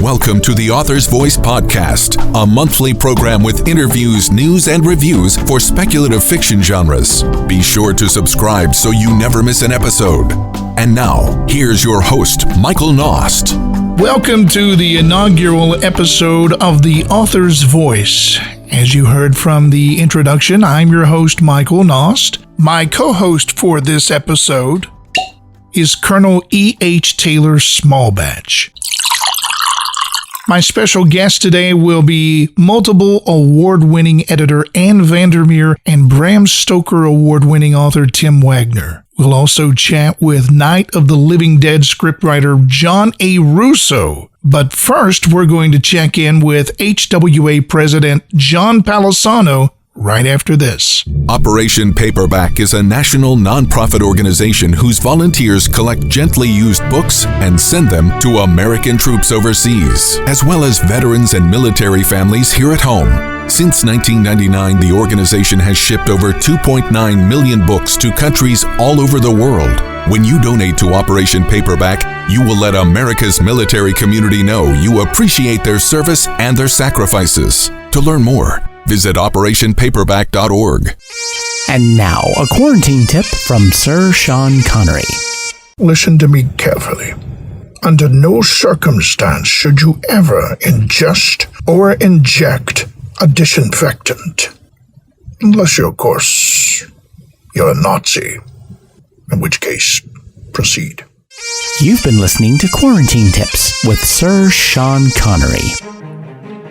Welcome to the Author's Voice Podcast, a monthly program with interviews, news, and reviews for speculative fiction genres. Be sure to subscribe so you never miss an episode. And now, here's your host, Michael Knost. Welcome to the inaugural episode of The Author's Voice. As you heard from the introduction, I'm your host, Michael Knost. My co-host for this episode is Colonel E.H. Taylor Smallbatch. My special guest today will be multiple award-winning editor Ann VanderMeer and Bram Stoker Award-winning author Tim Waggoner. We'll also chat with Night of the Living Dead scriptwriter John A. Russo. But first, we're going to check in with HWA President John Palisano right after this. Operation Paperback is a national nonprofit organization whose volunteers collect gently used books and send them to American troops overseas, as well as veterans and military families here at home. Since 1999, the organization has shipped over 2.9 million books to countries all over the world. When you donate to Operation Paperback, you will let America's military community know you appreciate their service and their sacrifices. To learn more, visit operationpaperback.org. And now, a quarantine tip from Sir Sean Connery. Listen to me carefully. Under no circumstance should you ever ingest or inject a disinfectant. Unless you're, of course, you're a Nazi. In which case, proceed. You've been listening to Quarantine Tips with Sir Sean Connery.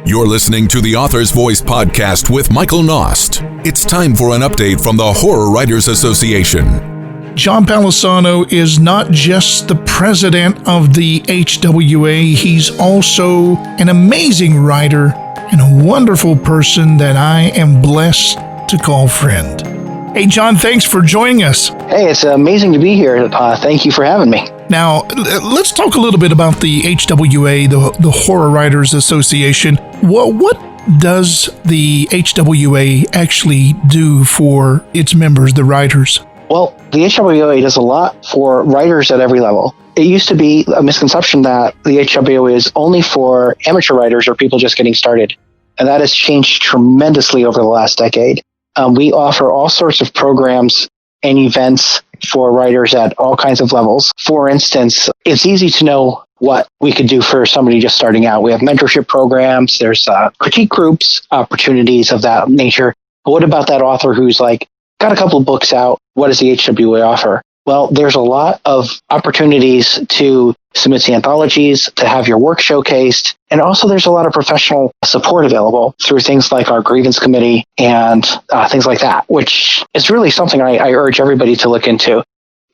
You're listening to the Author's Voice Podcast with Michael Knost. It's time for an update from the Horror Writers Association. John Palisano is not just the president of the HWA, he's also an amazing writer and a wonderful person that I am blessed to call friend. Hey, John, thanks for joining us. Hey, it's amazing to be here. Thank you for having me. Now, let's talk a little bit about the HWA, the Horror Writers Association. What does the HWA actually do for its members, the writers? Well, the HWA does a lot for writers at every level. It used to be a misconception that the HWA is only for amateur writers or people just getting started. And that has changed tremendously over the last decade. We offer all sorts of programs and events for writers at all kinds of levels. For instance, it's easy to know what we could do for somebody just starting out. We have mentorship programs, there's critique groups, opportunities of that nature. But what about that author who's got a couple of books out? What does the HWA offer? Well, there's a lot of opportunities to submit to anthologies, to have your work showcased, and also there's a lot of professional support available through things like our grievance committee and things like that, which is really something I urge everybody to look into.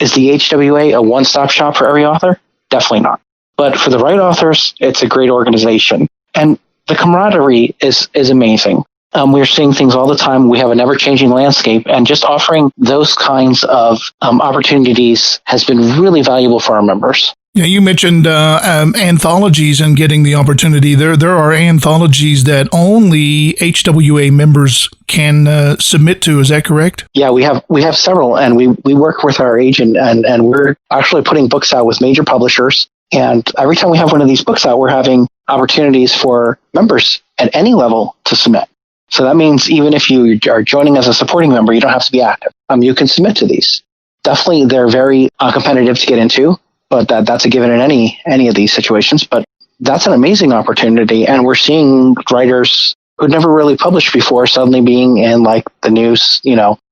Is the HWA a one-stop shop for every author? Definitely not. But for the right authors, it's a great organization. And the camaraderie is amazing. We're seeing things all the time. We have an ever-changing landscape, and just offering those kinds of opportunities has been really valuable for our members. Yeah, you mentioned anthologies and getting the opportunity. There are anthologies that only HWA members can submit to. Is that correct? Yeah, we have several, and we work with our agent, and we're actually putting books out with major publishers. And every time we have one of these books out, we're having opportunities for members at any level to submit. So that means even if you are joining as a supporting member, you don't have to be active. You can submit to these. Definitely, they're very competitive to get into, but that's a given in any of these situations. But that's an amazing opportunity, and we're seeing writers who'd never really published before suddenly being in the news,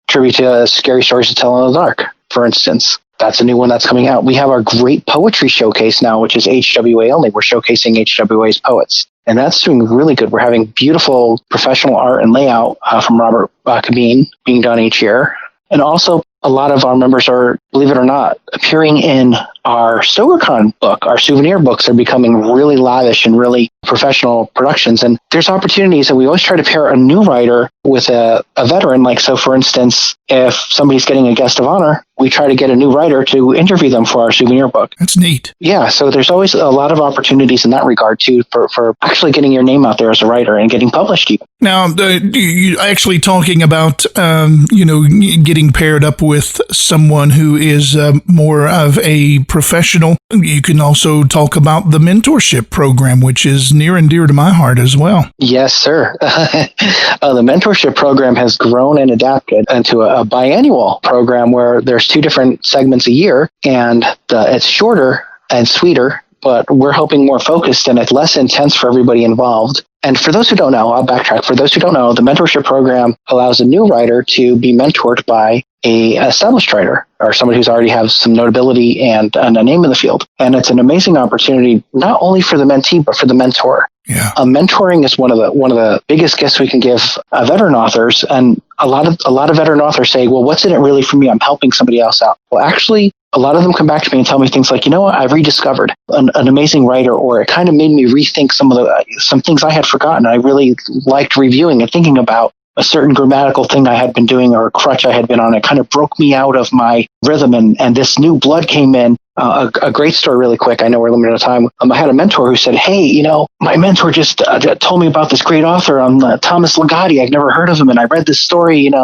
tribute to Scary Stories to Tell in the Dark, for instance. That's a new one that's coming out. We have our great poetry showcase now, which is HWA only. We're showcasing HWA's poets. And that's doing really good. We're having beautiful professional art and layout from Robert Cabine being done each year. And also, a lot of our members are, believe it or not, appearing in our StokerCon book. Our souvenir books are becoming really lavish and really professional productions. And there's opportunities, and we always try to pair a new writer with a veteran. So, for instance, if somebody's getting a guest of honor, we try to get a new writer to interview them for our souvenir book. That's neat. Yeah, so there's always a lot of opportunities in that regard, too, for actually getting your name out there as a writer and getting published even. Now, you actually talking about, getting paired up with someone who is more of a professional. You can also talk about the mentorship program, which is near and dear to my heart as well. Yes, sir. The mentorship program has grown and adapted into a biannual program where there's 2 different segments a year, and it's shorter and sweeter, but we're hoping more focused and it's less intense for everybody involved. And for those who don't know, I'll backtrack. For those who don't know, the mentorship program allows a new writer to be mentored by a established writer or somebody who's already has some notability and a name in the field. And it's an amazing opportunity, not only for the mentee, but for the mentor. Yeah. Mentoring is one of the biggest gifts we can give veteran authors. And a lot of veteran authors say, well, what's in it really for me? I'm helping somebody else out. Well, actually, a lot of them come back to me and tell me things like, you know what, I've rediscovered an amazing writer, or it kind of made me rethink some things I had forgotten. I really liked reviewing and thinking about a certain grammatical thing I had been doing or a crutch I had been on. It kind of broke me out of my rhythm, and this new blood came in. A great story really quick. I know we're limited on time. I had a mentor who said, hey, my mentor just told me about this great author, Thomas Ligotti. I've never heard of him. And I read this story, and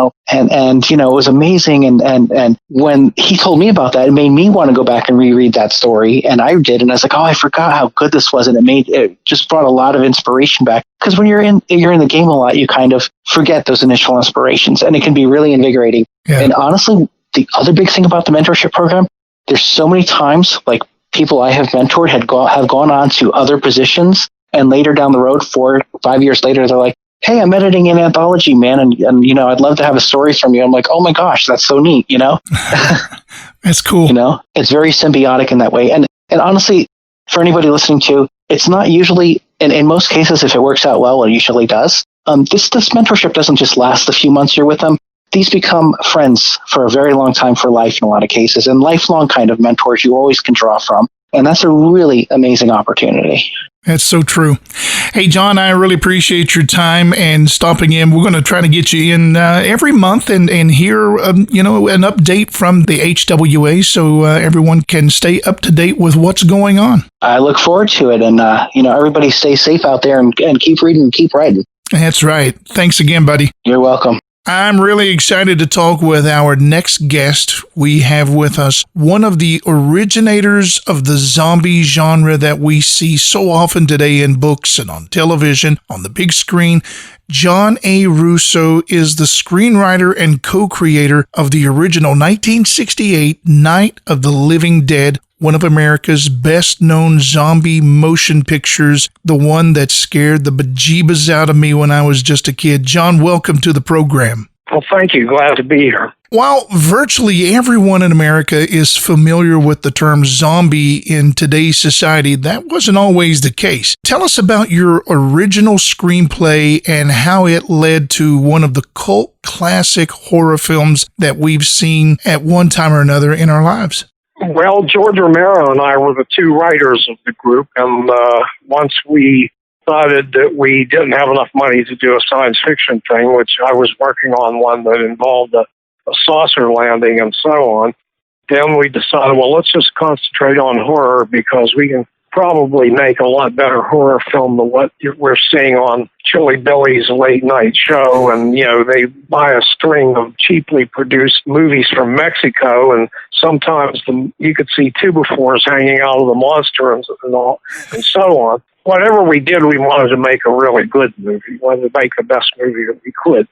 it was amazing. And when he told me about that, it made me want to go back and reread that story. And I did. And I was like, oh, I forgot how good this was. And it just brought a lot of inspiration back. Because when you're in the game a lot, you kind of forget those initial inspirations, and it can be really invigorating. Yeah. And honestly, the other big thing about the mentorship program, there's so many times, like, people I have mentored have gone on to other positions, and later down the road, 4 or 5 years later, they're like, hey, I'm editing an anthology, man, and I'd love to have a story from you. I'm like, oh my gosh, that's so neat, That's cool. It's very symbiotic in that way. And honestly, for anybody listening to, it's not usually, in most cases, if it works out well, it usually does. This mentorship doesn't just last the few months you're with them. These become friends for a very long time, for life in a lot of cases, and lifelong kind of mentors you always can draw from. And that's a really amazing opportunity. That's so true. Hey, John, I really appreciate your time and stopping in. We're going to try to get you in every month and hear, an update from the HWA so everyone can stay up to date with what's going on. I look forward to it. And, everybody stay safe out there and keep reading and keep writing. That's right. Thanks again, buddy. You're welcome. I'm really excited to talk with our next guest. We have with us one of the originators of the zombie genre that we see so often today in books and on television, on the big screen. John A. Russo is the screenwriter and co-creator of the original 1968 Night of the Living Dead, one of America's best-known zombie motion pictures, the one that scared the bejeebas out of me when I was just a kid. John, welcome to the program. Well, thank you. Glad to be here. While virtually everyone in America is familiar with the term zombie in today's society, that wasn't always the case. Tell us about your original screenplay and how it led to one of the cult classic horror films that we've seen at one time or another in our lives. Well, George Romero and I were the 2 writers of the group, and once we decided that we didn't have enough money to do a science fiction thing, which I was working on one that involved a saucer landing and so on, then we decided, well, let's just concentrate on horror because we can probably make a lot better horror film than what we're seeing on Chili Billy's late night show. And, they buy a string of cheaply produced movies from Mexico, and sometimes you could see 2x4s hanging out of the monster and so on. Whatever we did, we wanted to make a really good movie. We wanted to make the best movie that we could.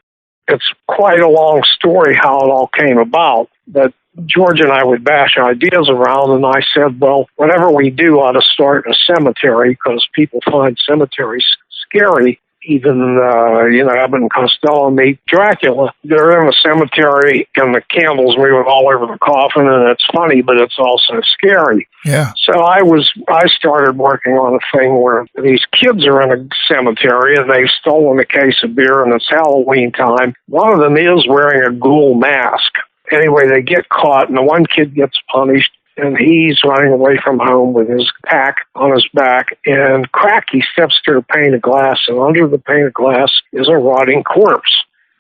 It's quite a long story how it all came about, but George and I would bash ideas around, and I said, well, whatever we do ought to start in a cemetery because people find cemeteries scary. Even, Abbott and Costello meet Dracula. They're in a cemetery, and the candles moving all over the coffin, and it's funny, but it's also scary. Yeah. So I started working on a thing where these kids are in a cemetery, and they've stolen a case of beer, and it's Halloween time. One of them is wearing a ghoul mask. Anyway, they get caught, and the one kid gets punished, and he's running away from home with his pack on his back, and crack, he steps through a pane of glass, and under the pane of glass is a rotting corpse.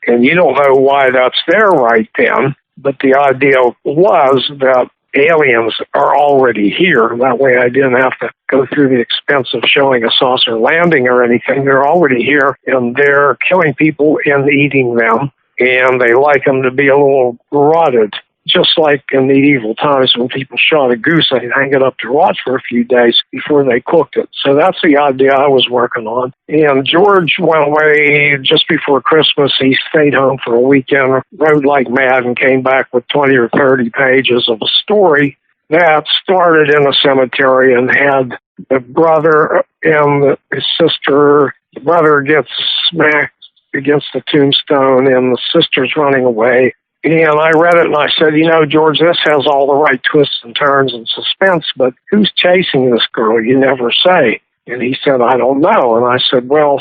And you don't know why that's there right then, but the idea was that aliens are already here. That way I didn't have to go through the expense of showing a saucer landing or anything. They're already here, and they're killing people and eating them. And they like them to be a little rotted. just like in medieval times when people shot a goose, they'd hang it up to rot for a few days before they cooked it. So that's the idea I was working on. And George went away just before Christmas. He stayed home for a weekend, wrote like mad, and came back with 20 or 30 pages of a story that started in a cemetery and had the brother and his sister. The brother gets smacked against the tombstone and the sister's running away. And I read it and I said, George, this has all the right twists and turns and suspense, but who's chasing this girl? You never say. And he said, I don't know. And I said, well,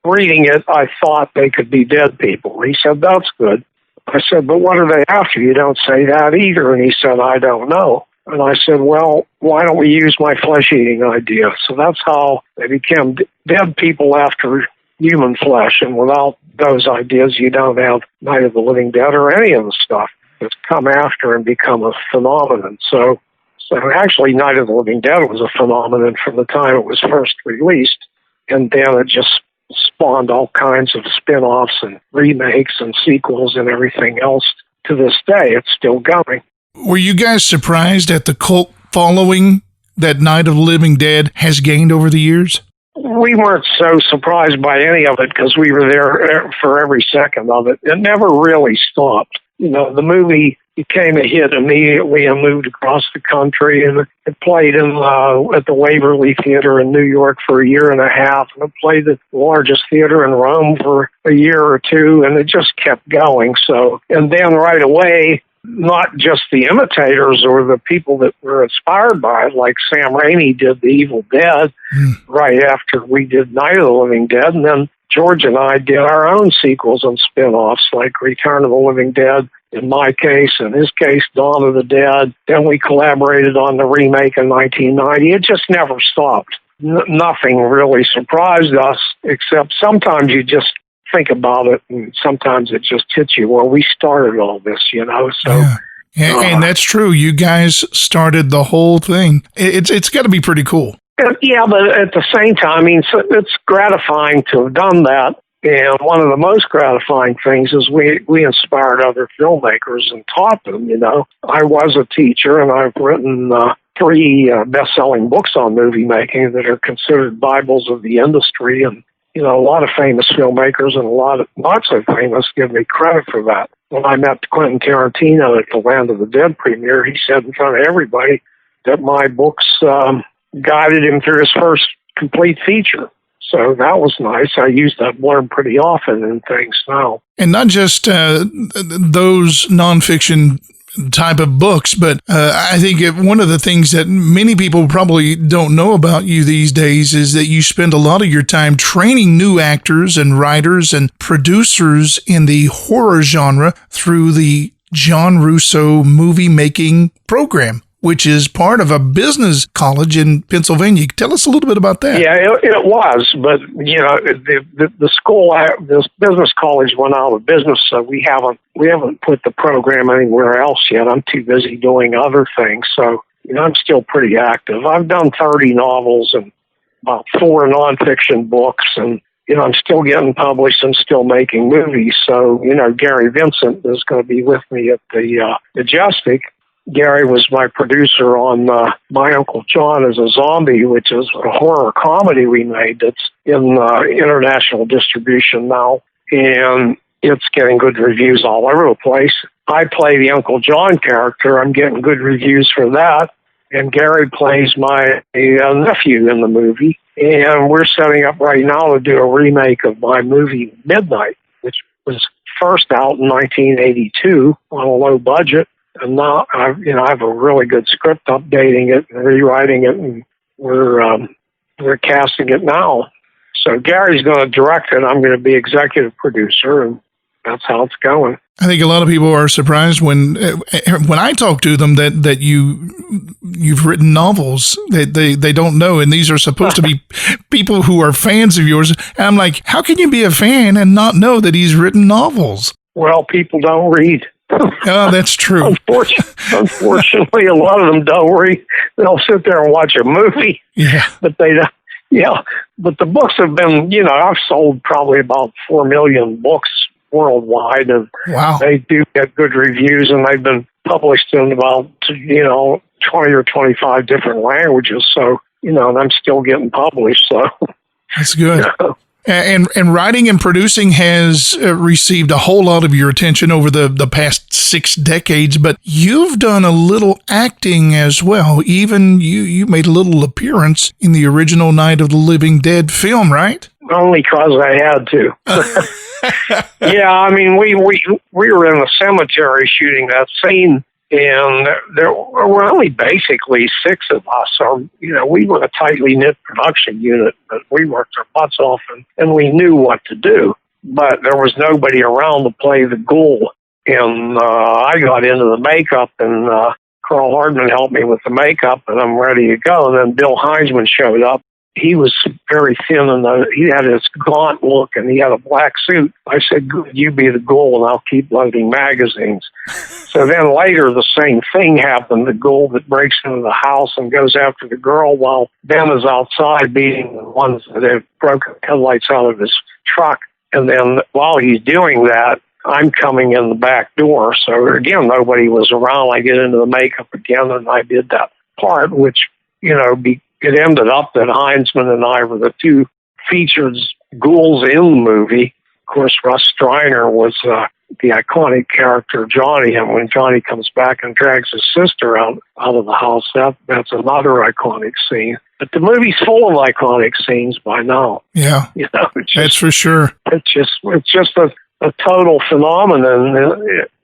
reading it, I thought they could be dead people. He said, that's good. I said, but what are they after? You don't say that either. And he said, I don't know. And I said, well, why don't we use my flesh-eating idea? So that's how they became dead people after human flesh. And without those ideas, you don't have Night of the Living Dead or any of the stuff that's come after and become a phenomenon. So actually, Night of the Living Dead was a phenomenon from the time it was first released. And then it just spawned all kinds of spin-offs and remakes and sequels and everything else. To this day, it's still going. Were you guys surprised at the cult following that Night of the Living Dead has gained over the years? We weren't so surprised by any of it because we were there for every second of it. It never really stopped. The movie became a hit immediately and moved across the country, and it played in at the Waverly Theater in New York for a year and a half, and it played at the largest theater in Rome for a year or two, and it just kept going. So, and then right away, not just the imitators or the people that were inspired by it, like Sam Raimi did The Evil Dead right after we did Night of the Living Dead. And then George and I did our own sequels and spin-offs like Return of the Living Dead, in my case, in his case, Dawn of the Dead. Then we collaborated on the remake in 1990. It just never stopped. Nothing really surprised us, except sometimes you just think about it, and sometimes it just hits you. Well, we started all this, so. Yeah. And that's true. You guys started the whole thing. It's got to be pretty cool. Yeah, but at the same time, it's gratifying to have done that. And one of the most gratifying things is we inspired other filmmakers and taught them, I was a teacher, and I've written 3 best-selling books on movie making that are considered Bibles of the industry. And a lot of famous filmmakers and a lot of not so famous give me credit for that. When I met Quentin Tarantino at the Land of the Dead premiere, he said in front of everybody that my books guided him through his first complete feature. So that was nice. I use that blurb pretty often in things now. And not just those nonfiction type of books, but I think one of the things that many people probably don't know about you these days is that you spend a lot of your time training new actors and writers and producers in the horror genre through the John Russo movie making program, which is part of a business college in Pennsylvania. Tell us a little bit about that. Yeah, it was, but the school, this business college went out of business, so we haven't put the program anywhere else yet. I'm too busy doing other things, so I'm still pretty active. I've done 30 novels and about 4 nonfiction books, and I'm still getting published and still making movies. So Gary Vincent is going to be with me at the Majestic. Gary was my producer on My Uncle John is a Zombie, which is a horror comedy we made that's in international distribution now, and it's getting good reviews all over the place. I play the Uncle John character. I'm getting good reviews for that, and Gary plays my nephew in the movie, and we're setting up right now to do a remake of my movie Midnight, which was first out in 1982 on a low budget. And now I have a really good script, updating it and rewriting it, and we're casting it now. So Gary's going to direct it. I'm going to be executive producer, and that's how it's going. I think a lot of people are surprised when I talk to them that you've written novels that they don't know, and these are supposed to be people who are fans of yours. And I'm like, how can you be a fan and not know that he's written novels? Well, people don't read. Oh, that's true. Unfortunately, a lot of them don't read. They'll sit there and watch a movie. Yeah. But they don't. Yeah. But the books have been, I've sold probably about 4 million books worldwide, and Wow. they do get good reviews, and they've been published in about 20 or 25 different languages. So and I'm still getting published. So That's good. And writing and producing has received a whole lot of your attention over the past 6 decades, but you've done a little acting as well. Even you made a little appearance in the original Night of the Living Dead film, right? Only because I had to. Yeah, I mean, we were in the cemetery shooting that scene, and there were only basically 6 of us. So, we were a tightly knit production unit, but we worked our butts off, and we knew what to do. But there was nobody around to play the ghoul. And I got into the makeup, and Carl Hardman helped me with the makeup, and I'm ready to go. And then Bill Heinzman showed up. He was very thin, and he had this gaunt look, and he had a black suit. I said, "Good, you be the ghoul, and I'll keep loading magazines." So then later, the same thing happened. The ghoul that breaks into the house and goes after the girl while Ben is outside beating the ones that have broken headlights out of his truck. And then while he's doing that, I'm coming in the back door. So again, nobody was around. I get into the makeup again, and I did that part, which, it ended up that Heinzman and I were the 2 featured ghouls in the movie. Of course, Russ Striner was the iconic character Johnny, and when Johnny comes back and drags his sister out of the house, that's another iconic scene. But the movie's full of iconic scenes by now. Yeah, that's for sure. It's just a total phenomenon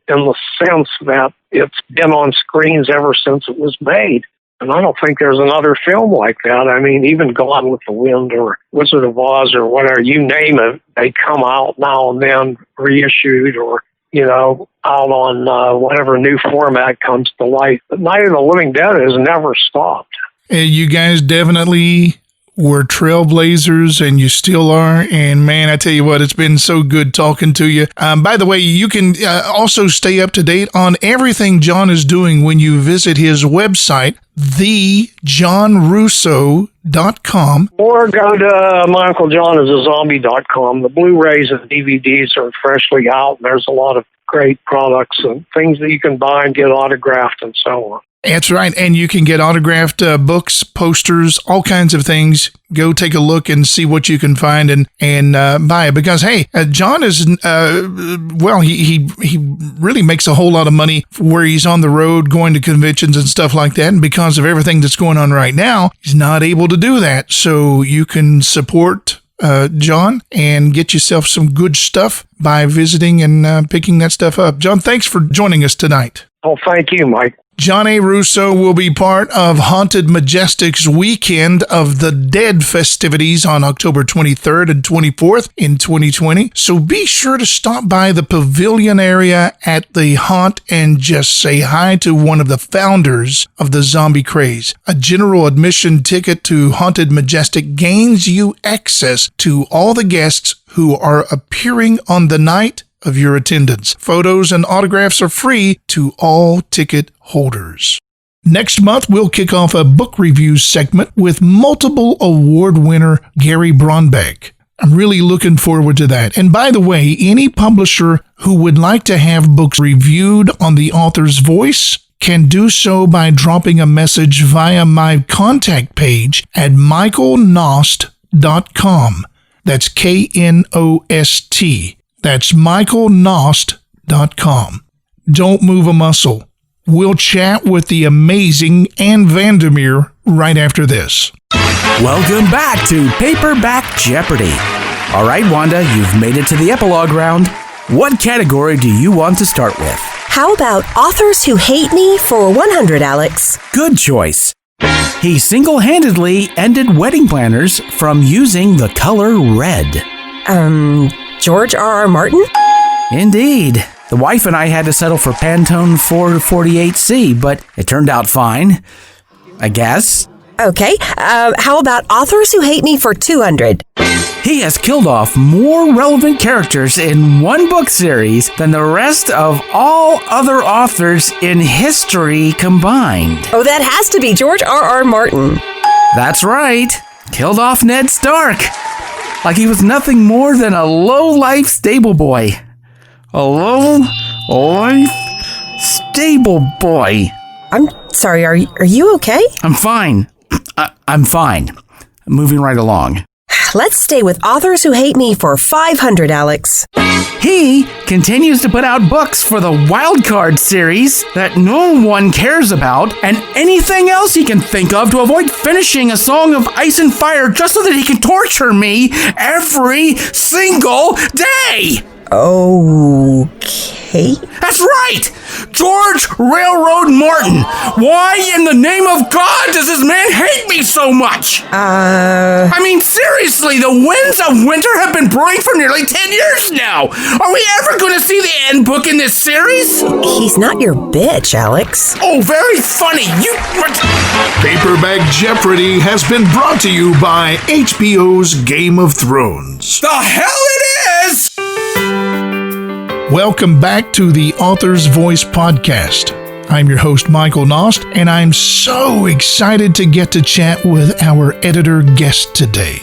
in the sense that it's been on screens ever since it was made. And I don't think there's another film like that. I mean, even Gone with the Wind or Wizard of Oz or whatever, you name it, they come out now and then reissued or, out on whatever new format comes to light. But Night of the Living Dead has never stopped. You guys definitely were trailblazers, and you still are. And man, I tell you what, it's been so good talking to you. By the way, you can also stay up to date on everything John is doing when you visit his website, thejohnrusso.com. Or go to michaeljohnisazombie.com. The Blu-rays and DVDs are freshly out, and there's a lot of great products and things that you can buy and get autographed and so on. That's right. And you can get autographed books, posters, all kinds of things. Go take a look and see what you can find and buy it. Because, hey, John is, he really makes a whole lot of money where he's on the road going to conventions and stuff like that. And because of everything that's going on right now, he's not able to do that. So you can support John and get yourself some good stuff by visiting and picking that stuff up. John, thanks for joining us tonight. Oh, thank you, Mike. John A. Russo will be part of Haunted Majestic's Weekend of the Dead festivities on October 23rd and 24th in 2020. So be sure to stop by the pavilion area at the Haunt and just say hi to one of the founders of the zombie craze. A general admission ticket to Haunted Majestic gains you access to all the guests who are appearing on the night of your attendance. Photos and autographs are free to all ticket holders. Next month, we'll kick off a book review segment with multiple award winner Gary Bronbeck. I'm really looking forward to that. And by the way, any publisher who would like to have books reviewed on the author's voice can do so by dropping a message via my contact page at michaelknost.com. That's Knost. That's michaelknost.com. Don't move a muscle. We'll chat with the amazing Ann VanderMeer right after this. Welcome back to Paperback Jeopardy. All right, Wanda, you've made it to the epilogue round. What category do you want to start with? How about authors who hate me for 100, Alex? Good choice. He single-handedly ended wedding planners from using the color red. George R.R. Martin? Indeed. The wife and I had to settle for Pantone 448C, but it turned out fine, I guess. Okay, how about authors who hate me for 200? He has killed off more relevant characters in one book series than the rest of all other authors in history combined. Oh, that has to be George R.R. Martin. That's right. Killed off Ned Stark. Like he was nothing more than a low-life stable boy. a low-life stable boy. I'm sorry, are you okay? I'm fine. I'm fine. Moving right along. Let's stay with Authors Who Hate Me for 500, Alex. He continues to put out books for the Wildcard series that no one cares about, and anything else he can think of to avoid finishing A Song of Ice and Fire just so that he can torture me every single day! Okay. That's right! George Railroad Martin! Why in the name of God does this man hate me so much? I mean, seriously, the winds of winter have been brewing for nearly 10 years now! Are we ever going to see the end book in this series? He's not your bitch, Alex. Oh, very funny! Paperback Jeopardy has been brought to you by HBO's Game of Thrones. The hell it is! Welcome back to the Author's Voice podcast. I'm your host, Michael Knost, and I'm so excited to get to chat with our editor guest today.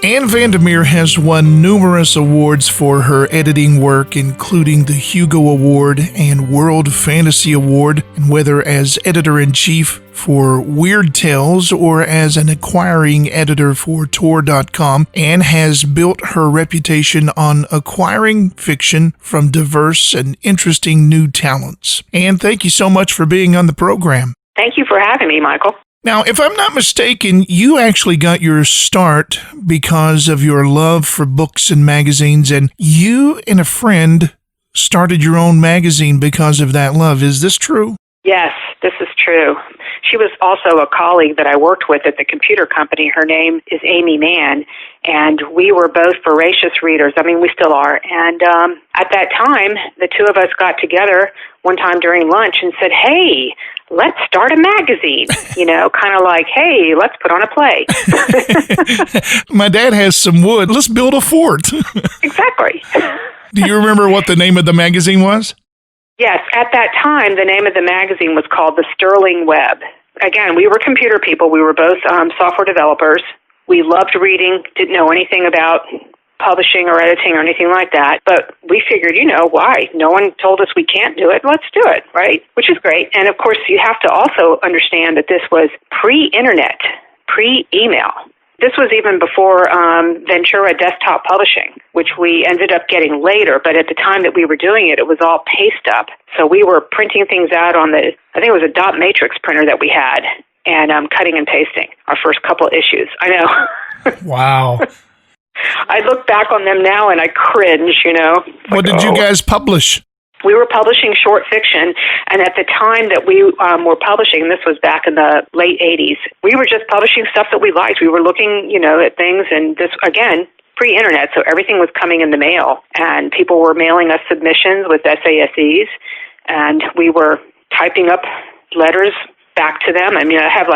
Ann VanderMeer has won numerous awards for her editing work, including the Hugo Award and World Fantasy Award, and whether as editor-in-chief for Weird Tales or as an acquiring editor for Tor.com, Ann has built her reputation on acquiring fiction from diverse and interesting new talents. Ann, thank you so much for being on the program. Thank you for having me, Michael. Now, if I'm not mistaken, you actually got your start because of your love for books and magazines, and you and a friend started your own magazine because of that love. Is this true? Yes, this is true. She was also a colleague that I worked with at the computer company. Her name is Amy Mann, and we were both voracious readers. I mean, we still are. And at that time, the two of us got together one time during lunch and said, hey, let's start a magazine, kind of like, hey, let's put on a play. My dad has some wood. Let's build a fort. Exactly. Do you remember what the name of the magazine was? Yes, at that time, the name of the magazine was called The Sterling Web. Again, we were computer people. We were both software developers. We loved reading, didn't know anything about publishing or editing or anything like that. But we figured, why? No one told us we can't do it. Let's do it, right? Which is great. And of course, you have to also understand that this was pre-internet, pre-email. This was even before Ventura Desktop Publishing, which we ended up getting later. But at the time that we were doing it, it was all paste up. So we were printing things out on I think it was a dot matrix printer that we had, and cutting and pasting our first couple issues. I know. Wow. I look back on them now and I cringe, What did you guys publish? We were publishing short fiction, and at the time that we were publishing, this was back in the late 80s, we were just publishing stuff that we liked. We were looking, at things, and this, again, pre-internet, so everything was coming in the mail, and people were mailing us submissions with SASEs, and we were typing up letters back to them. I mean, I have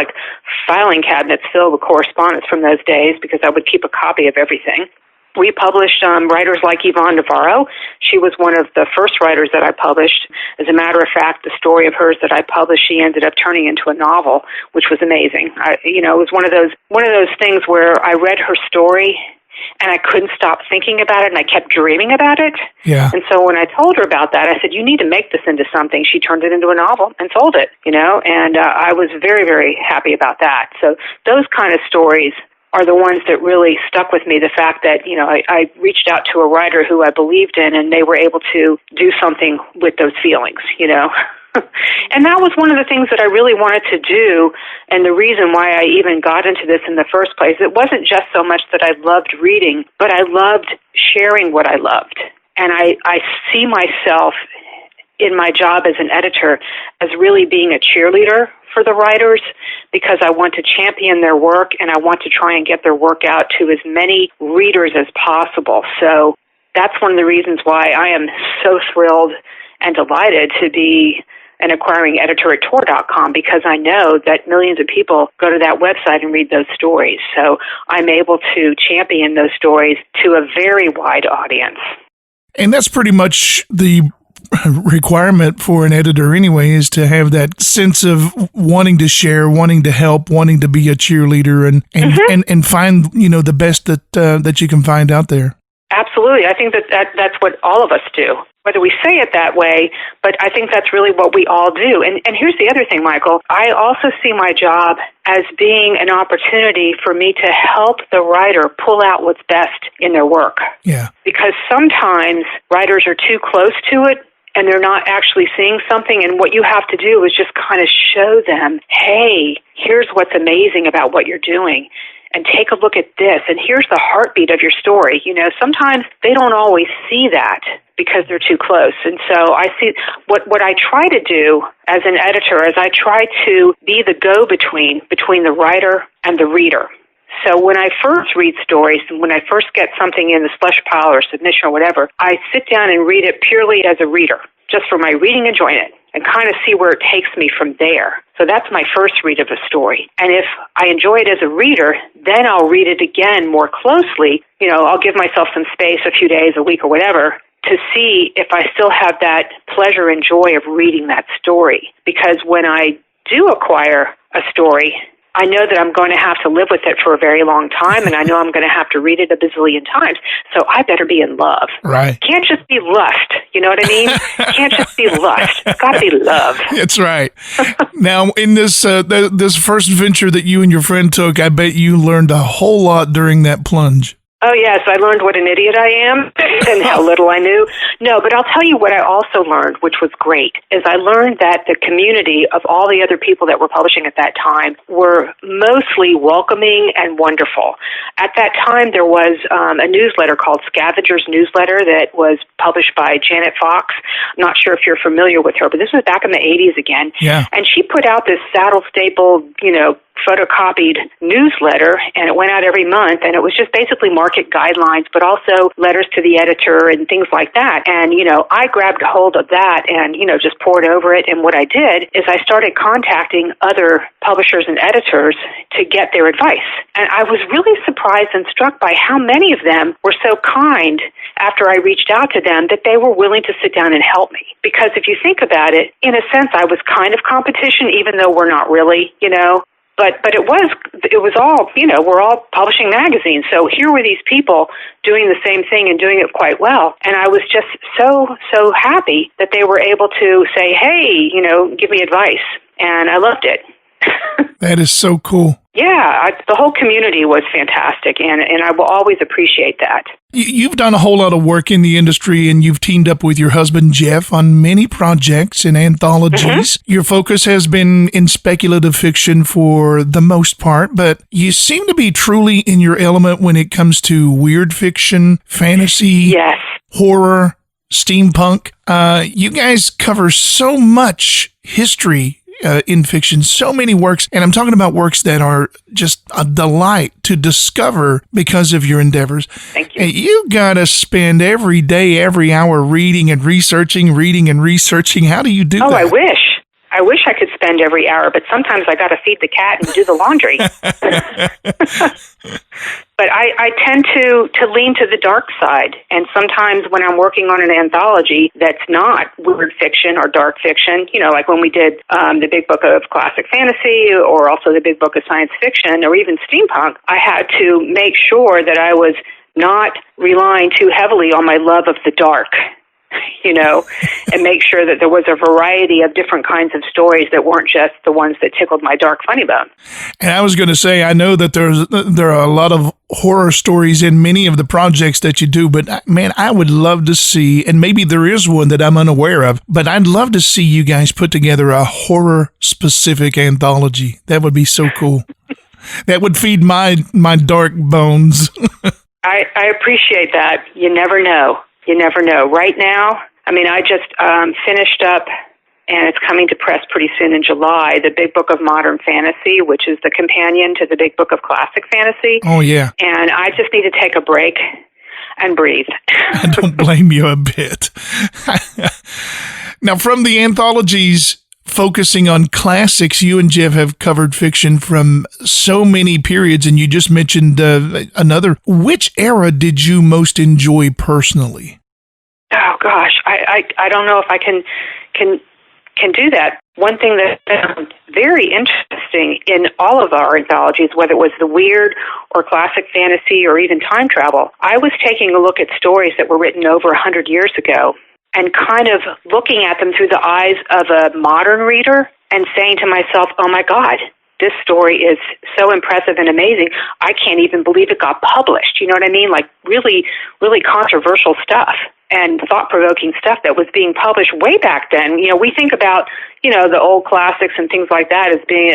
filing cabinets filled with correspondence from those days because I would keep a copy of everything. We published writers like Yvonne Navarro. She was one of the first writers that I published. As a matter of fact, the story of hers that I published, she ended up turning into a novel, which was amazing. It was one of those things where I read her story and I couldn't stop thinking about it, and I kept dreaming about it. Yeah. And so when I told her about that, I said, you need to make this into something. She turned it into a novel and sold it, and I was very, very happy about that. So those kind of stories are the ones that really stuck with me, the fact that, I reached out to a writer who I believed in, and they were able to do something with those feelings, And that was one of the things that I really wanted to do, and the reason why I even got into this in the first place. It wasn't just so much that I loved reading, but I loved sharing what I loved. And I see myself in my job as an editor as really being a cheerleader for the writers, because I want to champion their work and I want to try and get their work out to as many readers as possible. So that's one of the reasons why I am so thrilled and delighted to be an acquiring editor at Tor.com, because I know that millions of people go to that website and read those stories. So I'm able to champion those stories to a very wide audience. And that's pretty much the requirement for an editor anyway, is to have that sense of wanting to share, wanting to help, wanting to be a cheerleader, and find the best that you can find out there. Absolutely. I think that's what all of us do, whether we say it that way, but I think that's really what we all do. And here's the other thing, Michael. I also see my job as being an opportunity for me to help the writer pull out what's best in their work. Yeah. Because sometimes writers are too close to it, and they're not actually seeing something, and what you have to do is just kind of show them, hey, here's what's amazing about what you're doing, and take a look at this, and here's the heartbeat of your story. You know, sometimes they don't always see that because they're too close. And so I see what I try to do as an editor is I try to be the go-between between the writer and the reader. So when I first read stories, when I first get something in the slush pile or submission or whatever, I sit down and read it purely as a reader, just for my reading enjoyment, and kind of see where it takes me from there. So that's my first read of a story. And if I enjoy it as a reader, then I'll read it again more closely. You know, I'll give myself some space, a few days, a week or whatever, to see if I still have that pleasure and joy of reading that story. Because when I do acquire a story, I know that I'm going to have to live with it for a very long time, and I know I'm going to have to read it a bazillion times, so I better be in love. Right. Can't just be lust, you know what I mean? Can't just be lust. It's got to be love. That's right. Now, in this this first venture that you and your friend took, I bet you learned a whole lot during that plunge. Oh, yes, I learned what an idiot I am and how little I knew. No, but I'll tell you what I also learned, which was great, is I learned that the community of all the other people that were publishing at that time were mostly welcoming and wonderful. At that time, there was a newsletter called Scavenger's Newsletter that was published by Janet Fox. I'm not sure if you're familiar with her, but this was back in the 80s again. Yeah. And she put out this saddle-stapled, photocopied newsletter, and it went out every month, and it was just basically market guidelines, but also letters to the editor and things like that. And, I grabbed hold of that and, just poured over it. And what I did is I started contacting other publishers and editors to get their advice. And I was really surprised and struck by how many of them were so kind after I reached out to them that they were willing to sit down and help me. Because if you think about it, in a sense, I was kind of competition, even though we're not really, But it was all, we're all publishing magazines. So here were these people doing the same thing and doing it quite well. And I was just so happy that they were able to say, hey, give me advice. And I loved it. That is so cool. Yeah, the whole community was fantastic, and I will always appreciate that. You've done a whole lot of work in the industry, and you've teamed up with your husband, Jeff, on many projects and anthologies. Mm-hmm. Your focus has been in speculative fiction for the most part, but you seem to be truly in your element when it comes to weird fiction, fantasy, yes, horror, steampunk. You guys cover so much history in fiction, so many works, and I'm talking about works that are just a delight to discover because of your endeavors. Thank you. And you gotta spend every day, every hour reading and researching. How do you do that? Oh, I wish I could spend every hour, but sometimes I gotta feed the cat and do the laundry. But I tend to lean to the dark side, and sometimes when I'm working on an anthology that's not weird fiction or dark fiction, like when we did the Big Book of Classic Fantasy or also the Big Book of Science Fiction or even steampunk, I had to make sure that I was not relying too heavily on my love of the dark. And make sure that there was a variety of different kinds of stories that weren't just the ones that tickled my dark funny bone. And I was going to say, I know that there are a lot of horror stories in many of the projects that you do, but man, I would love to see, and maybe there is one that I'm unaware of, but I'd love to see you guys put together a horror-specific anthology. That would be so cool. That would feed my dark bones. I appreciate that. You never know. You never know. Right now, I just finished up, and it's coming to press pretty soon in July, the Big Book of Modern Fantasy, which is the companion to the Big Book of Classic Fantasy. Oh, yeah. And I just need to take a break and breathe. I don't blame you a bit. Now, from the anthologies focusing on classics, you and Jeff have covered fiction from so many periods, and you just mentioned another. Which era did you most enjoy personally? Oh gosh, I don't know if I can can do that. One thing that I found very interesting in all of our anthologies, whether it was the weird or classic fantasy or even time travel, I was taking a look at stories that were written over 100 years ago and kind of looking at them through the eyes of a modern reader and saying to myself, oh my God, this story is so impressive and amazing. I can't even believe it got published. You know what I mean? Like really, really controversial stuff and thought-provoking stuff that was being published way back then. You know, we think about, the old classics and things like that as being,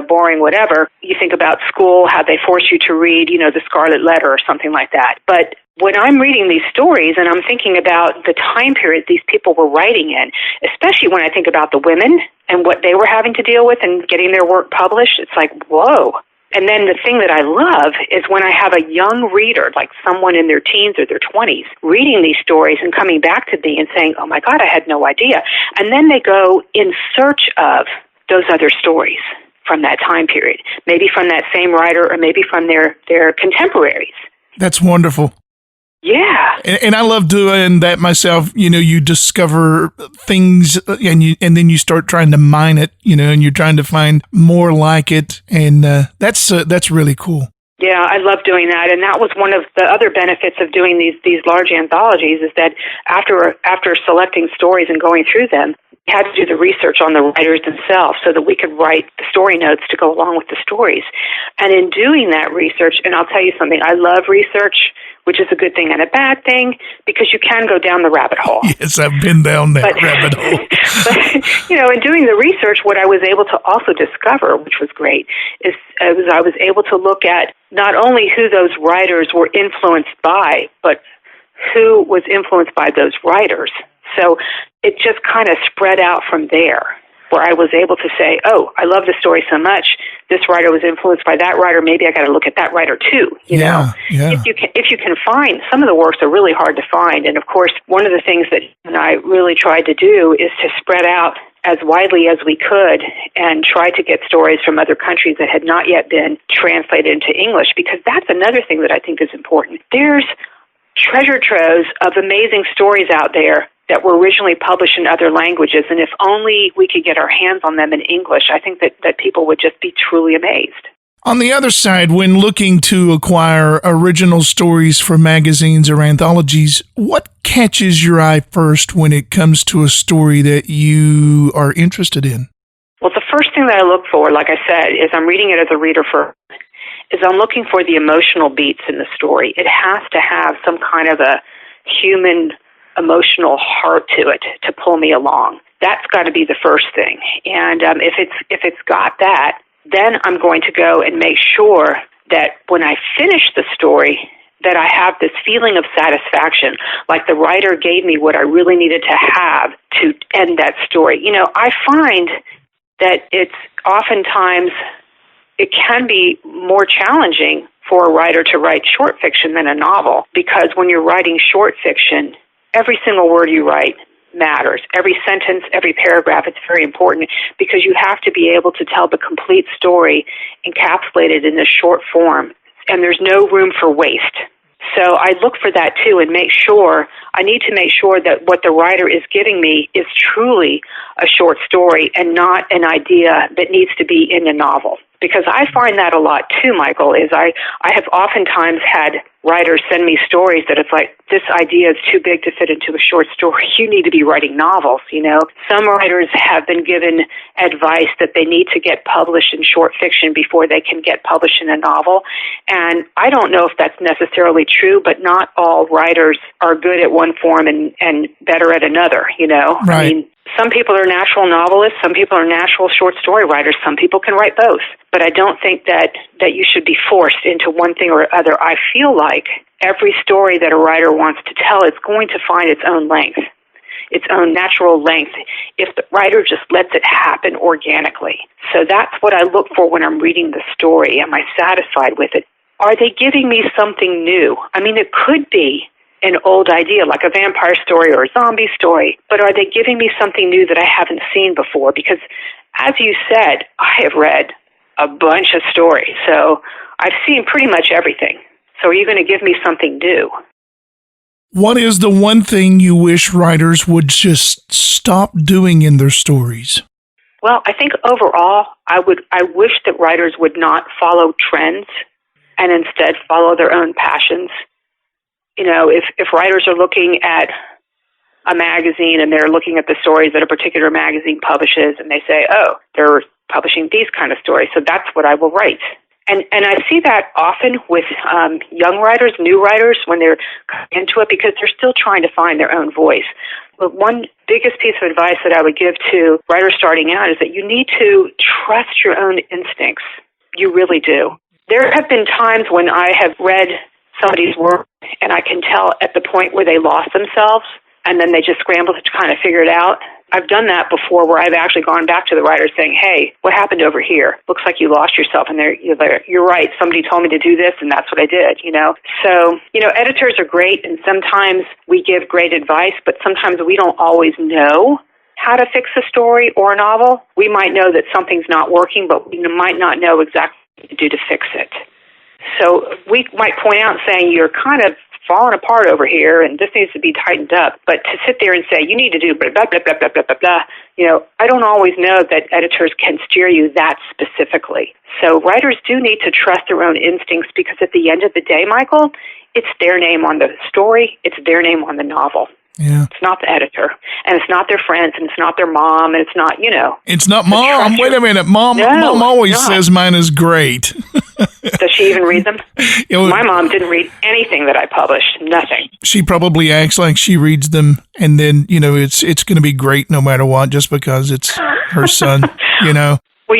boring, whatever. You think about school, how they force you to read, the Scarlet Letter or something like that. But when I'm reading these stories and I'm thinking about the time period these people were writing in, especially when I think about the women and what they were having to deal with and getting their work published, it's like, whoa. And then the thing that I love is when I have a young reader, like someone in their teens or their 20s, reading these stories and coming back to me and saying, oh my God, I had no idea. And then they go in search of those other stories from that time period, maybe from that same writer or maybe from their contemporaries. That's wonderful. Yeah. And I love doing that myself. You discover things and then you start trying to mine it, and you're trying to find more like it. And that's really cool. Yeah, I love doing that. And that was one of the other benefits of doing these large anthologies is that after selecting stories and going through them, we had to do the research on the writers themselves so that we could write the story notes to go along with the stories. And in doing that research, and I'll tell you something, I love research, which is a good thing and a bad thing, because you can go down the rabbit hole. Yes, I've been down that rabbit hole. But, in doing the research, what I was able to also discover, which was great, is I was able to look at not only who those writers were influenced by, but who was influenced by those writers. So it just kind of spread out from there, where I was able to say, oh, I love this story so much. This writer was influenced by that writer. Maybe I got to look at that writer too. You know, if you can find, some of the works are really hard to find. And of course, one of the things that I really tried to do is to spread out as widely as we could and try to get stories from other countries that had not yet been translated into English, because that's another thing that I think is important. There's treasure troves of amazing stories out there that were originally published in other languages, and if only we could get our hands on them in English, I think that people would just be truly amazed. On the other side, when looking to acquire original stories for magazines or anthologies, what catches your eye first when it comes to a story that you are interested in? Well, the first thing that I look for, like I said, is I'm reading it as a reader first, is I'm looking for the emotional beats in the story. It has to have some kind of a human emotional heart to it to pull me along. That's got to be the first thing. And if it's got that, then I'm going to go and make sure that when I finish the story, that I have this feeling of satisfaction, like the writer gave me what I really needed to have to end that story. I find that it's oftentimes, it can be more challenging for a writer to write short fiction than a novel, because when you're writing short fiction, every single word you write matters. Every sentence, every paragraph, it's very important, because you have to be able to tell the complete story encapsulated in this short form, and there's no room for waste. So I look for that too and I need to make sure that what the writer is giving me is truly a short story and not an idea that needs to be in a novel. Because I find that a lot too, Michael, is I have oftentimes had writers send me stories that it's like, this idea is too big to fit into a short story. You need to be writing novels, Some writers have been given advice that they need to get published in short fiction before they can get published in a novel. And I don't know if that's necessarily true, but not all writers are good at one form and better at another, Right. I mean, some people are natural novelists, some people are natural short story writers, some people can write both. But I don't think that you should be forced into one thing or other. I feel like every story that a writer wants to tell is going to find its own length, its own natural length, if the writer just lets it happen organically. So that's what I look for when I'm reading the story. Am I satisfied with it? Are they giving me something new? I mean, it could be an old idea, like a vampire story or a zombie story, but are they giving me something new that I haven't seen before? Because, as you said, I have read a bunch of stories, so I've seen pretty much everything. So are you going to give me something new? What is the one thing you wish writers would just stop doing in their stories? Well, I think overall, I wish that writers would not follow trends and instead follow their own passions. You know, if writers are looking at a magazine and they're looking at the stories that a particular magazine publishes and they say, oh, they're publishing these kind of stories, so that's what I will write. And I see that often with young writers, new writers, when they're into it, because they're still trying to find their own voice. But one biggest piece of advice that I would give to writers starting out is that you need to trust your own instincts. You really do. There have been times when I have read somebody's work and I can tell at the point where they lost themselves and then they just scrambled to kind of figure it out. I've done that before where I've actually gone back to the writer saying, hey, what happened over here? Looks like you lost yourself. And you're right. Somebody told me to do this, and that's what I did, you know. So, you know, editors are great, and sometimes we give great advice, but sometimes we don't always know how to fix a story or a novel. We might know that something's not working, but we might not know exactly what to do to fix it. So we might point out saying, you're kind of falling apart over here, and this needs to be tightened up. But to sit there and say, you need to do blah, blah, blah, blah, blah, blah, blah, blah, you know, I don't always know that editors can steer you that specifically. So writers do need to trust their own instincts because at the end of the day, Michael, it's their name on the story, it's their name on the novel. Yeah. It's not the editor, and it's not their friends, and it's not their mom, and it's not, you know. It's not Mom. Wait a minute. Mom always says mine is great. Does she even read them? You know, my mom didn't read anything that I published. Nothing. She probably acts like she reads them, and then, you know, it's going to be great no matter what, just because it's her son, you know. Well,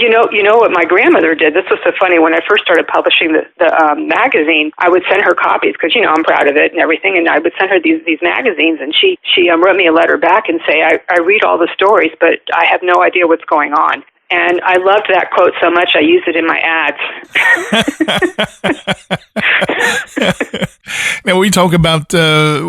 you know what my grandmother did. This was so funny. When I first started publishing the magazine, I would send her copies because, you know, I'm proud of it and everything. And I would send her these magazines, and she wrote me a letter back and say, I read all the stories, but I have no idea what's going on. And I loved that quote so much, I used it in my ads. Now, we talk about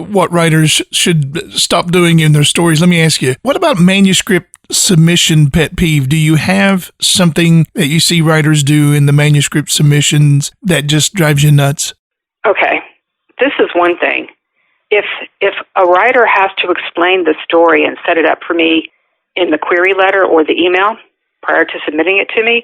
what writers should stop doing in their stories. Let me ask you, what about manuscript submission pet peeve? Do you have something that you see writers do in the manuscript submissions that just drives you nuts? Okay. This is one thing. If a writer has to explain the story and set it up for me in the query letter or the email prior to submitting it to me,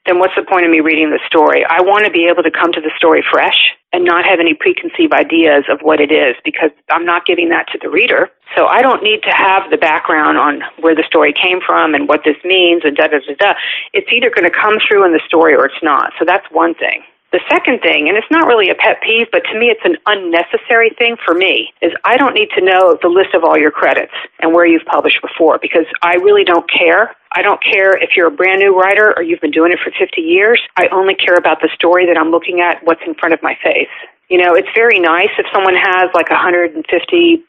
then what's the point of me reading the story? I want to be able to come to the story fresh and not have any preconceived ideas of what it is, because I'm not giving that to the reader. So I don't need to have the background on where the story came from and what this means and da-da-da-da. It's either going to come through in the story or it's not. So that's one thing. The second thing, and it's not really a pet peeve, but to me it's an unnecessary thing for me, is I don't need to know the list of all your credits and where you've published before, because I really don't care. I don't care if you're a brand new writer or you've been doing it for 50 years. I only care about the story that I'm looking at, what's in front of my face. You know, it's very nice if someone has like 150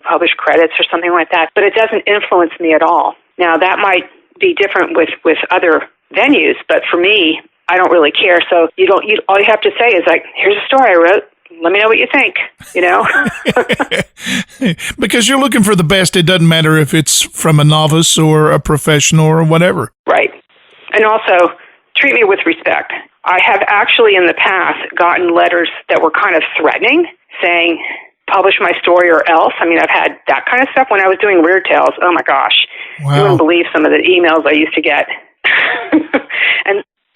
published credits or something like that, but it doesn't influence me at all. Now, that might be different with other venues, but for me, I don't really care. So all you have to say is like, here's a story I wrote. Let me know what you think, you know? Because you're looking for the best. It doesn't matter if it's from a novice or a professional or whatever. Right. And also, treat me with respect. I have actually in the past gotten letters that were kind of threatening, saying, publish my story or else. I mean, I've had that kind of stuff when I was doing Weird Tales. Oh, my gosh. Wow. You wouldn't believe some of the emails I used to get.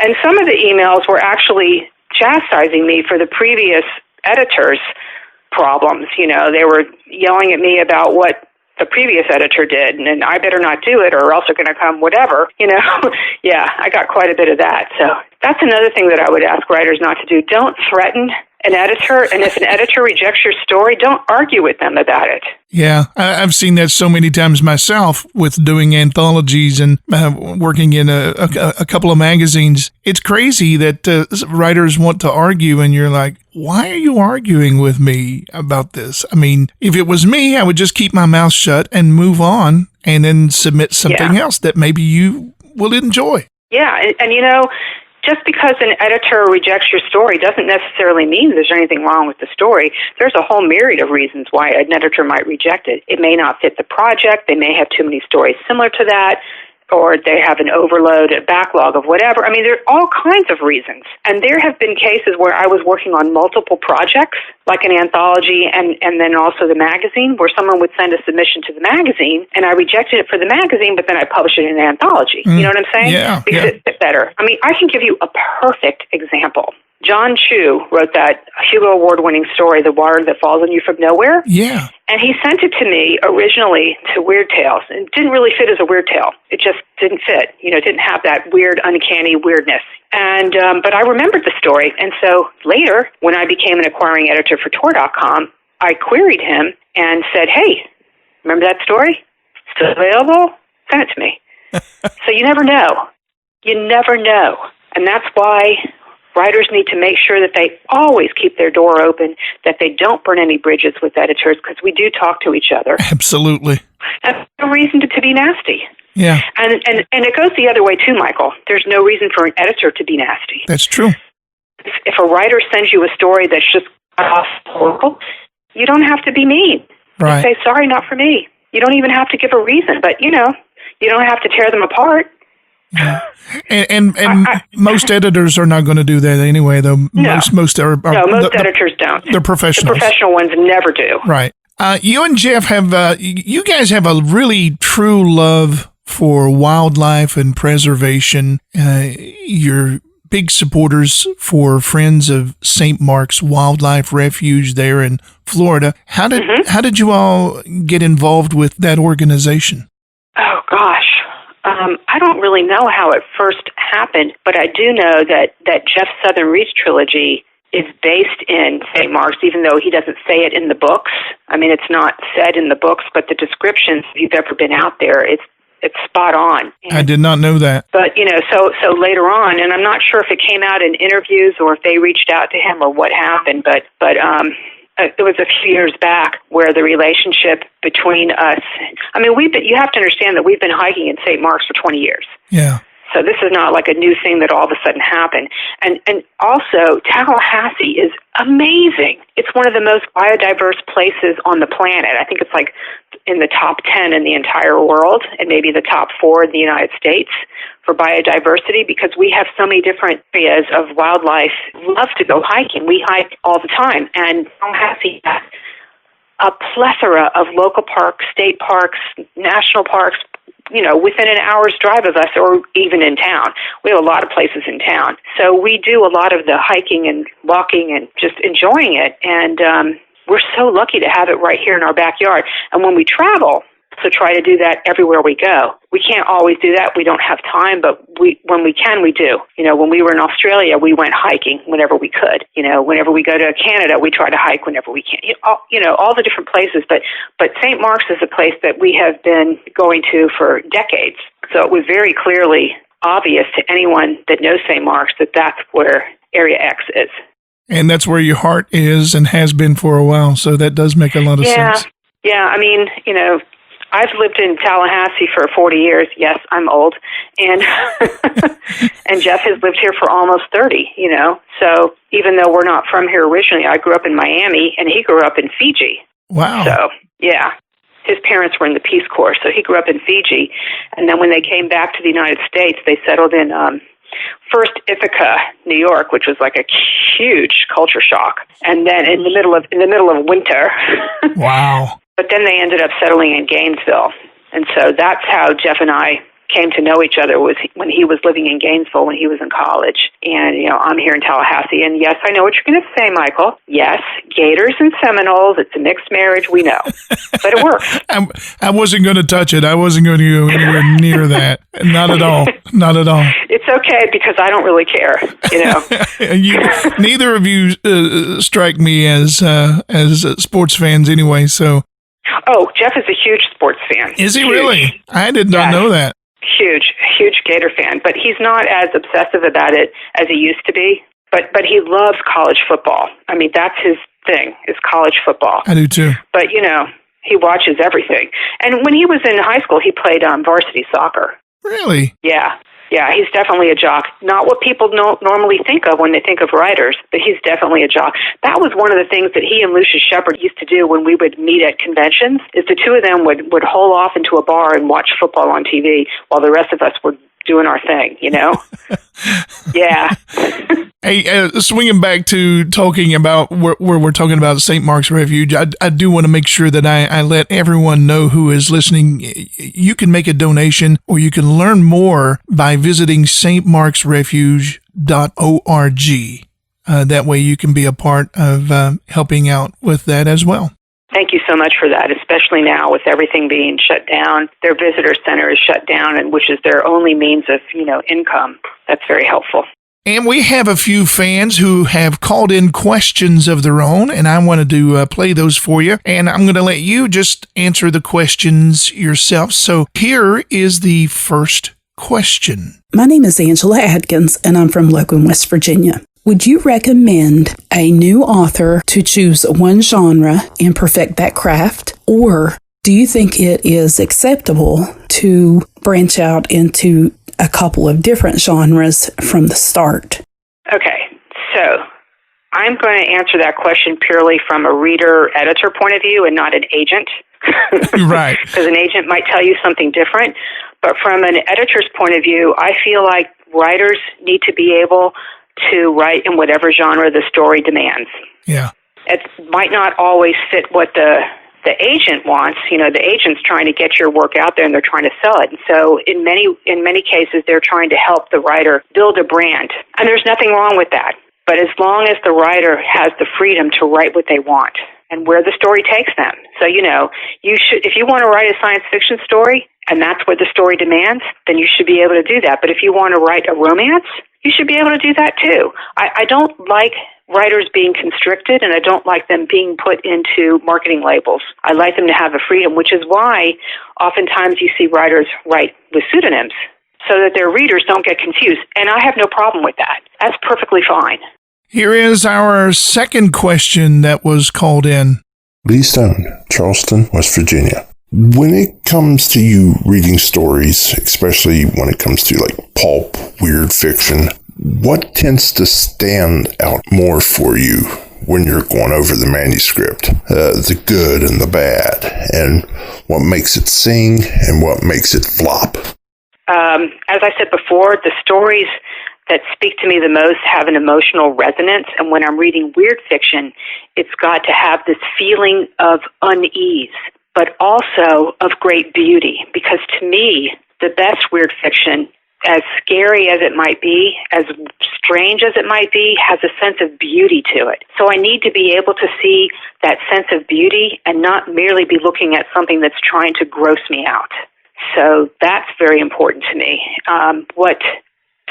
And some of the emails were actually chastising me for the previous editor's problems. You know, they were yelling at me about what the previous editor did, and I better not do it or else they're going to come whatever, you know. Yeah, I got quite a bit of that. So that's another thing that I would ask writers not to do. Don't threaten an editor, and if an editor rejects your story, don't argue with them about it. Yeah, I've seen that so many times myself with doing anthologies and working in a couple of magazines. It's crazy that writers want to argue, and you're like, why are you arguing with me about this? I mean, if it was me, I would just keep my mouth shut and move on and then submit something else that maybe you will enjoy. Yeah, and you know, just because an editor rejects your story doesn't necessarily mean there's anything wrong with the story. There's a whole myriad of reasons why an editor might reject it. It may not fit the project. They may have too many stories similar to that. or they have an overload, a backlog of whatever. I mean, there are all kinds of reasons. And there have been cases where I was working on multiple projects, like an anthology and then also the magazine, where someone would send a submission to the magazine, and I rejected it for the magazine, but then I published it in an anthology. You know what I'm saying? Yeah. Because it fit better. I mean, I can give you a perfect example. John Chu wrote that Hugo Award-winning story, The Water That Falls on You from Nowhere. Yeah. And he sent it to me originally to Weird Tales. And it didn't really fit as a weird tale. It just didn't fit. You know, it didn't have that weird, uncanny weirdness. And but I remembered the story. And so later, when I became an acquiring editor for Tor.com, I queried him and said, hey, remember that story? Still available? Send it to me. So you never know. You never know. And that's why writers need to make sure that they always keep their door open, that they don't burn any bridges with editors, because we do talk to each other. Absolutely. There's no reason to be nasty. Yeah. And it goes the other way too, Michael. There's no reason for an editor to be nasty. That's true. If a writer sends you a story that's just horrible, you don't have to be mean. Right. Just say, sorry, not for me. You don't even have to give a reason, but, you know, you don't have to tear them apart. Yeah. And most editors are not going to do that anyway, though. Most editors don't. They're professionals. The professional ones never do. Right. You and Jeff have, you guys have a really true love for wildlife and preservation. You're big supporters for Friends of St. Mark's Wildlife Refuge there in Florida. How did you all get involved with that organization? Oh, gosh. I don't really know how it first happened, but I do know that Jeff's Southern Reach trilogy is based in St. Mark's, even though he doesn't say it in the books. I mean, it's not said in the books, but the descriptions, if you've ever been out there, it's spot on. And, I did not know that. But, you know, so later on, and I'm not sure if it came out in interviews or if they reached out to him or what happened, but it was a few years back where the relationship between us, I mean, you have to understand that we've been hiking in St. Mark's for 20 years. Yeah. So this is not like a new thing that all of a sudden happened. And also, Tallahassee is amazing. It's one of the most biodiverse places on the planet. I think it's like in the top 10 in the entire world, and maybe the top 4 in the United States for biodiversity, because we have so many different areas of wildlife. Love to go hiking. We hike all the time. And Tallahassee has a plethora of local parks, state parks, national parks, you know, within an hour's drive of us, or even in town. We have a lot of places in town. So we do a lot of the hiking and walking and just enjoying it. And we're so lucky to have it right here in our backyard. And when we travel, so try to do that everywhere we go. We can't always do that. We don't have time, but when we can, we do. You know, when we were in Australia, we went hiking whenever we could. You know, whenever we go to Canada, we try to hike whenever we can. You know, all the different places. But St. Mark's is a place that we have been going to for decades. So it was very clearly obvious to anyone that knows St. Mark's that that's where Area X is. And that's where your heart is and has been for a while. So that does make a lot of sense. Yeah. I mean, you know, I've lived in Tallahassee for 40 years. Yes, I'm old. And and Jeff has lived here for almost 30, you know. So even though we're not from here originally, I grew up in Miami, and he grew up in Fiji. Wow. So, yeah. His parents were in the Peace Corps, so he grew up in Fiji. And then when they came back to the United States, they settled in first Ithaca, New York, which was like a huge culture shock. And then in the middle of winter. Wow. But then they ended up settling in Gainesville. And so that's how Jeff and I came to know each other, was when he was living in Gainesville when he was in college. And, you know, I'm here in Tallahassee. And yes, I know what you're going to say, Michael. Yes, Gators and Seminoles. It's a mixed marriage. We know. But it works. I wasn't going to touch it. I wasn't going to go anywhere near that. Not at all. Not at all. It's okay, because I don't really care, you know. Neither of you strike me as sports fans anyway, so. Oh, Jeff is a huge sports fan. Is he really? I did not know that. Huge Gator fan, but he's not as obsessive about it as he used to be. But he loves college football. I mean, that's his thing, is college football. I do too. But, you know, he watches everything. And when he was in high school, he played varsity soccer. Really? Yeah. Yeah, he's definitely a jock. Not what people normally think of when they think of writers, but he's definitely a jock. That was one of the things that he and Lucius Shepard used to do when we would meet at conventions, is the two of them would hole off into a bar and watch football on TV while the rest of us were doing our thing, you know? Yeah. Hey, swinging back to talking about where we're talking about St. Mark's Refuge, I do want to make sure that I let everyone know who is listening. You can make a donation or you can learn more by visiting stmarksrefuge.org. That way you can be a part of helping out with that as well. Thank you so much for that, especially now with everything being shut down. Their visitor center is shut down, and which is their only means of, income. That's very helpful. And we have a few fans who have called in questions of their own, and I wanted to play those for you. And I'm going to let you just answer the questions yourself. So here is the first question. My name is Angela Adkins, and I'm from Logan, West Virginia. Would you recommend a new author to choose one genre and perfect that craft? Or do you think it is acceptable to branch out into a couple of different genres from the start? Okay, so I'm going to answer that question purely from a reader-editor point of view and not an agent. Right. Because an agent might tell you something different. But from an editor's point of view, I feel like writers need to be able to write in whatever genre the story demands. Yeah. It might not always fit what the agent wants. The agent's trying to get your work out there and they're trying to sell it. And so in many cases, they're trying to help the writer build a brand. And there's nothing wrong with that. But as long as the writer has the freedom to write what they want and where the story takes them. So, you should, if you want to write a science fiction story and that's what the story demands, then you should be able to do that. But if you want to write a romance, you should be able to do that too. I don't like writers being constricted, and I don't like them being put into marketing labels. I like them to have a freedom, which is why oftentimes you see writers write with pseudonyms so that their readers don't get confused. And I have no problem with that. That's perfectly fine. Here is our second question that was called in. Lee Stone, Charleston, West Virginia. When it comes to you reading stories, especially when it comes to like pulp, weird fiction, what tends to stand out more for you when you're going over the manuscript? The good and the bad, and what makes it sing and what makes it flop? As I said before, the stories that speak to me the most have an emotional resonance, and when I'm reading weird fiction, it's got to have this feeling of unease, but also of great beauty, because to me, the best weird fiction, as scary as it might be, as strange as it might be, has a sense of beauty to it. So I need to be able to see that sense of beauty and not merely be looking at something that's trying to gross me out. So that's very important to me. What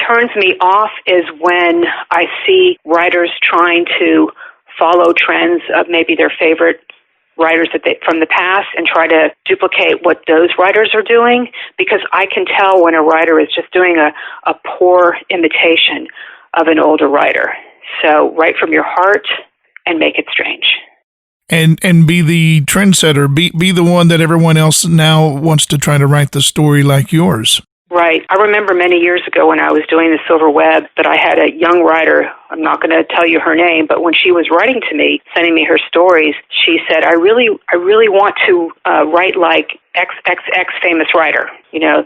turns me off is when I see writers trying to follow trends of maybe their favorite writers from the past and try to duplicate what those writers are doing, because I can tell when a writer is just doing a poor imitation of an older writer. So write from your heart and make it strange. And be the trendsetter, be the one that everyone else now wants to try to write the story like yours. Right. I remember many years ago when I was doing the Silver Web that I had a young writer, I'm not going to tell you her name, but when she was writing to me, sending me her stories, she said, I really want to write like XXX famous writer.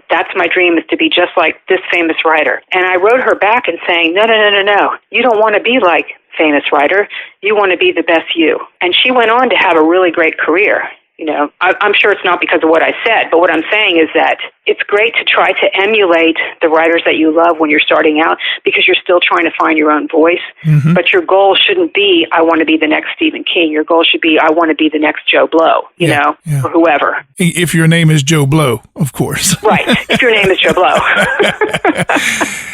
That's my dream, is to be just like this famous writer. And I wrote her back and saying, no. You don't want to be like famous writer. You want to be the best you. And she went on to have a really great career. I'm sure it's not because of what I said, but what I'm saying is that it's great to try to emulate the writers that you love when you're starting out, because you're still trying to find your own voice. Mm-hmm. But your goal shouldn't be, I want to be the next Stephen King. Your goal should be, I want to be the next Joe Blow, or whoever. If your name is Joe Blow, of course. Right. If your name is Joe Blow.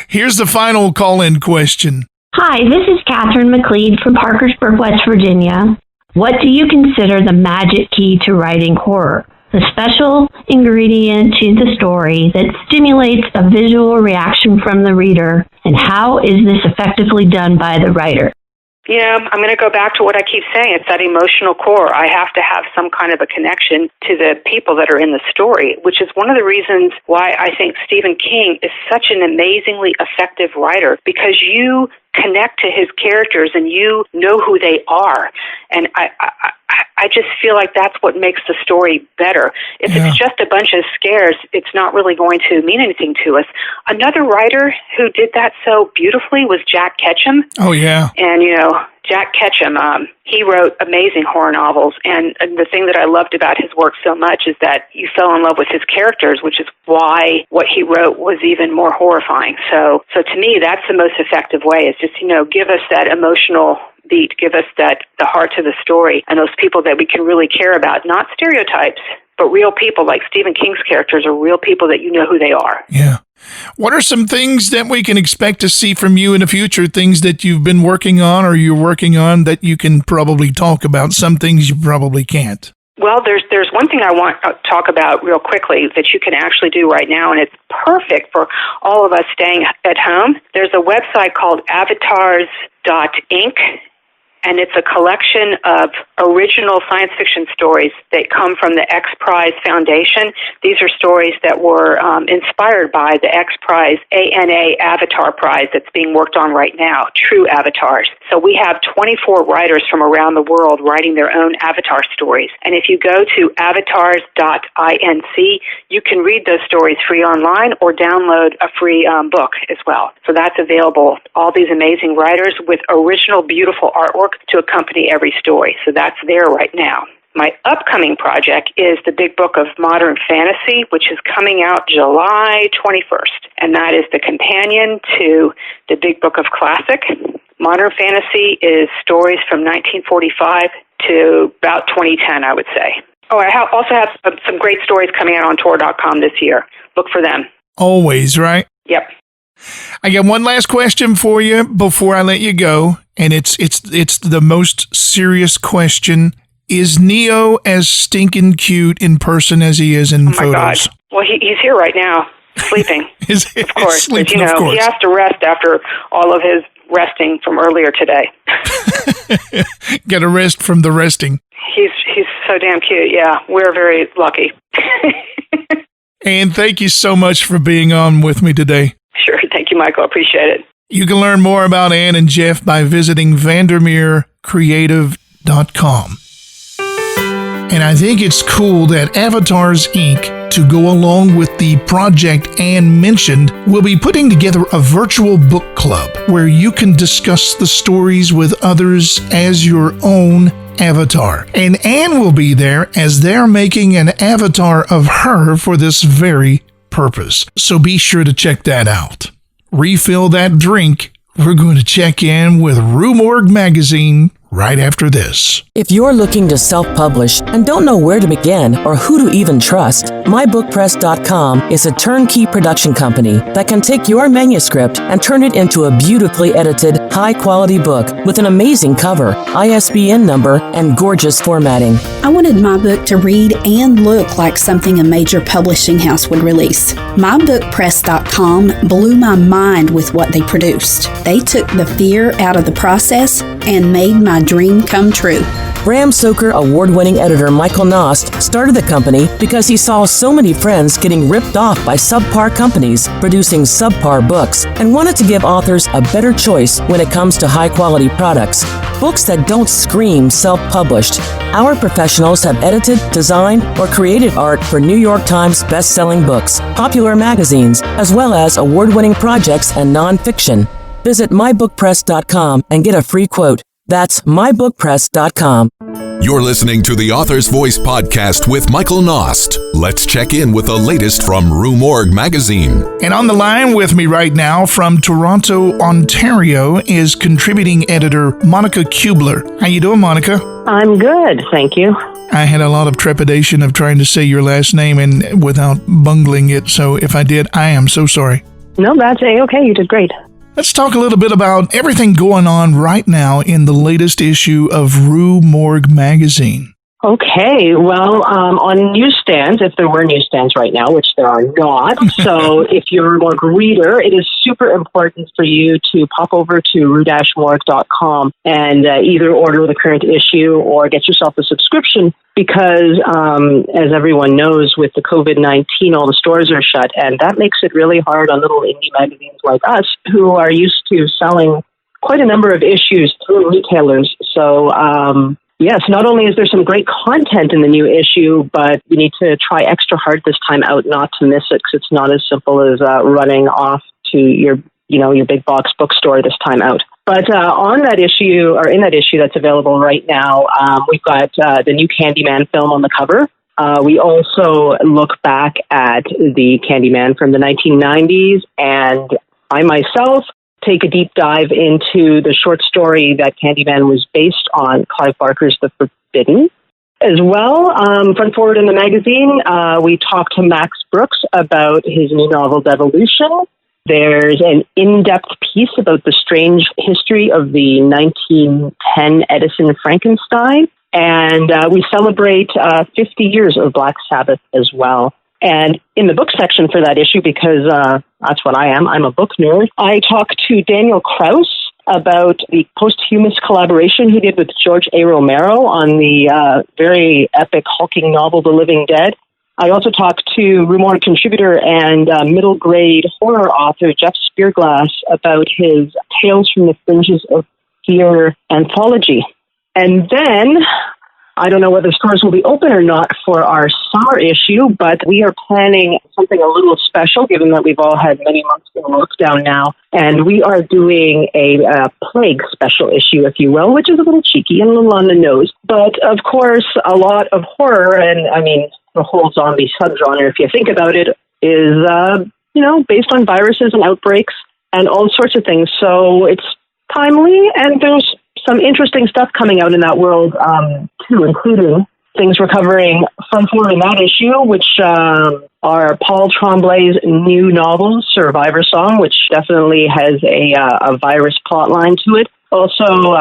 Here's the final call-in question. Hi, this is Catherine McLeod from Parkersburg, West Virginia. What do you consider the magic key to writing horror? The special ingredient to the story that stimulates a visual reaction from the reader, and how is this effectively done by the writer? I'm going to go back to what I keep saying. It's that emotional core. I have to have some kind of a connection to the people that are in the story, which is one of the reasons why I think Stephen King is such an amazingly effective writer, because you connect to his characters and you know who they are. And I just feel like that's what makes the story better. If it's just a bunch of scares, it's not really going to mean anything to us. Another writer who did that so beautifully was Jack Ketchum. Oh, yeah. And, Jack Ketchum, he wrote amazing horror novels. And the thing that I loved about his work so much is that you fell in love with his characters, which is why what he wrote was even more horrifying. So to me, that's the most effective way, is just, give us that emotional beat, give us the heart to the story, and those people that we can really care about, not stereotypes, but real people. Like Stephen King's characters are real people that you know who they are. Yeah. What are some things that we can expect to see from you in the future, things that you've been working on or you're working on that you can probably talk about, some things you probably can't? Well, there's one thing I want to talk about real quickly that you can actually do right now, and it's perfect for all of us staying at home. There's a website called avatars.inc, and it's a collection of original science fiction stories that come from the X Prize Foundation. These are stories that were inspired by the X Prize ANA Avatar Prize that's being worked on right now, True Avatars. So we have 24 writers from around the world writing their own Avatar stories. And if you go to avatars.inc, you can read those stories free online or download a free book as well. So that's available. All these amazing writers with original, beautiful artwork to accompany every story. So that's there right now. My upcoming project is the Big Book of Modern Fantasy, which is coming out July 21st. And that is the companion to the Big Book of Classic. Modern Fantasy is stories from 1945 to about 2010, I would say. Oh, I also have some great stories coming out on Tor.com this year. Look for them. Always, right? Yep. I got one last question for you before I let you go, and it's the most serious question. Is Neo as stinking cute in person as he is in photos? God. Well, he's here right now, sleeping. Of course. Sleeping, of course. He has to rest after all of his resting from earlier today. Got to rest from the resting. He's so damn cute, yeah. We're very lucky. And thank you so much for being on with me today. Sure. Thank you, Michael. I appreciate it. You can learn more about Ann and Jeff by visiting VanderMeerCreative.com. And I think it's cool that Avatars Inc., to go along with the project Ann mentioned, will be putting together a virtual book club where you can discuss the stories with others as your own avatar. And Ann will be there as they're making an avatar of her for this very purpose. So be sure to check that out. Refill that drink. We're going to check in with Rue Morgue Magazine right after this. If you're looking to self-publish and don't know where to begin or who to even trust, MyBookPress.com is a turnkey production company that can take your manuscript and turn it into a beautifully edited, high-quality book with an amazing cover, ISBN number, and gorgeous formatting. I wanted my book to read and look like something a major publishing house would release. MyBookPress.com blew my mind with what they produced. They took the fear out of the process and made my dream come true. Bram Stoker Award-winning editor Michael Knost started the company because he saw so many friends getting ripped off by subpar companies producing subpar books and wanted to give authors a better choice when it comes to high-quality products. Books that don't scream self-published. Our professionals have edited, designed, or created art for New York Times best-selling books, popular magazines, as well as award-winning projects and nonfiction. Visit MyBookPress.com and get a free quote. That's MyBookPress.com. You're listening to the Author's Voice podcast with Michael Knost. Let's check in with the latest from Rue Morgue Magazine. And on the line with me right now from Toronto, Ontario, is contributing editor Monica Kubler. How you doing, Monica? I'm good, thank you. I had a lot of trepidation of trying to say your last name and without bungling it, so if I did, I am so sorry. No, that's A-okay. You did great. Let's talk a little bit about everything going on right now in the latest issue of Rue Morgue Magazine. Okay, well, on newsstands, if there were newsstands right now, which there are not, so if you're a morgue reader, it is super important for you to pop over to rue-morgue.com and either order the current issue or get yourself a subscription because, as everyone knows, with the COVID-19, all the stores are shut, and that makes it really hard on little indie magazines like us who are used to selling quite a number of issues through retailers. So, yes, not only is there some great content in the new issue, but you need to try extra hard this time out not to miss it because it's not as simple as running off to your big box bookstore this time out. But on that issue, or in that issue that's available right now, we've got the new Candyman film on the cover. We also look back at the Candyman from the 1990s, and I myself take a deep dive into the short story that Candyman was based on, Clive Barker's The Forbidden. As well, front forward in the magazine, we talk to Max Brooks about his new novel, Devolution. There's an in-depth piece about the strange history of the 1910 Edison Frankenstein. And we celebrate 50 years of Black Sabbath as well. And in the book section for that issue, because that's what I am, I'm a book nerd, I talk to Daniel Kraus about the posthumous collaboration he did with George A. Romero on the very epic hulking novel, The Living Dead. I also talk to Rue Morgue contributor and middle grade horror author Jeff Spearglass about his Tales from the Fringes of Fear anthology. And then, I don't know whether stores will be open or not for our summer issue, but we are planning something a little special, given that we've all had many months in lockdown now. And we are doing a plague special issue, if you will, which is a little cheeky and a little on the nose. But, of course, a lot of horror, and I mean, the whole zombie subgenre, if you think about it, is, based on viruses and outbreaks and all sorts of things. So it's timely, and there's some interesting stuff coming out in that world, too, including things we're covering from forward in that issue, which are Paul Tremblay's new novel, Survivor Song, which definitely has a virus plotline to it. Also,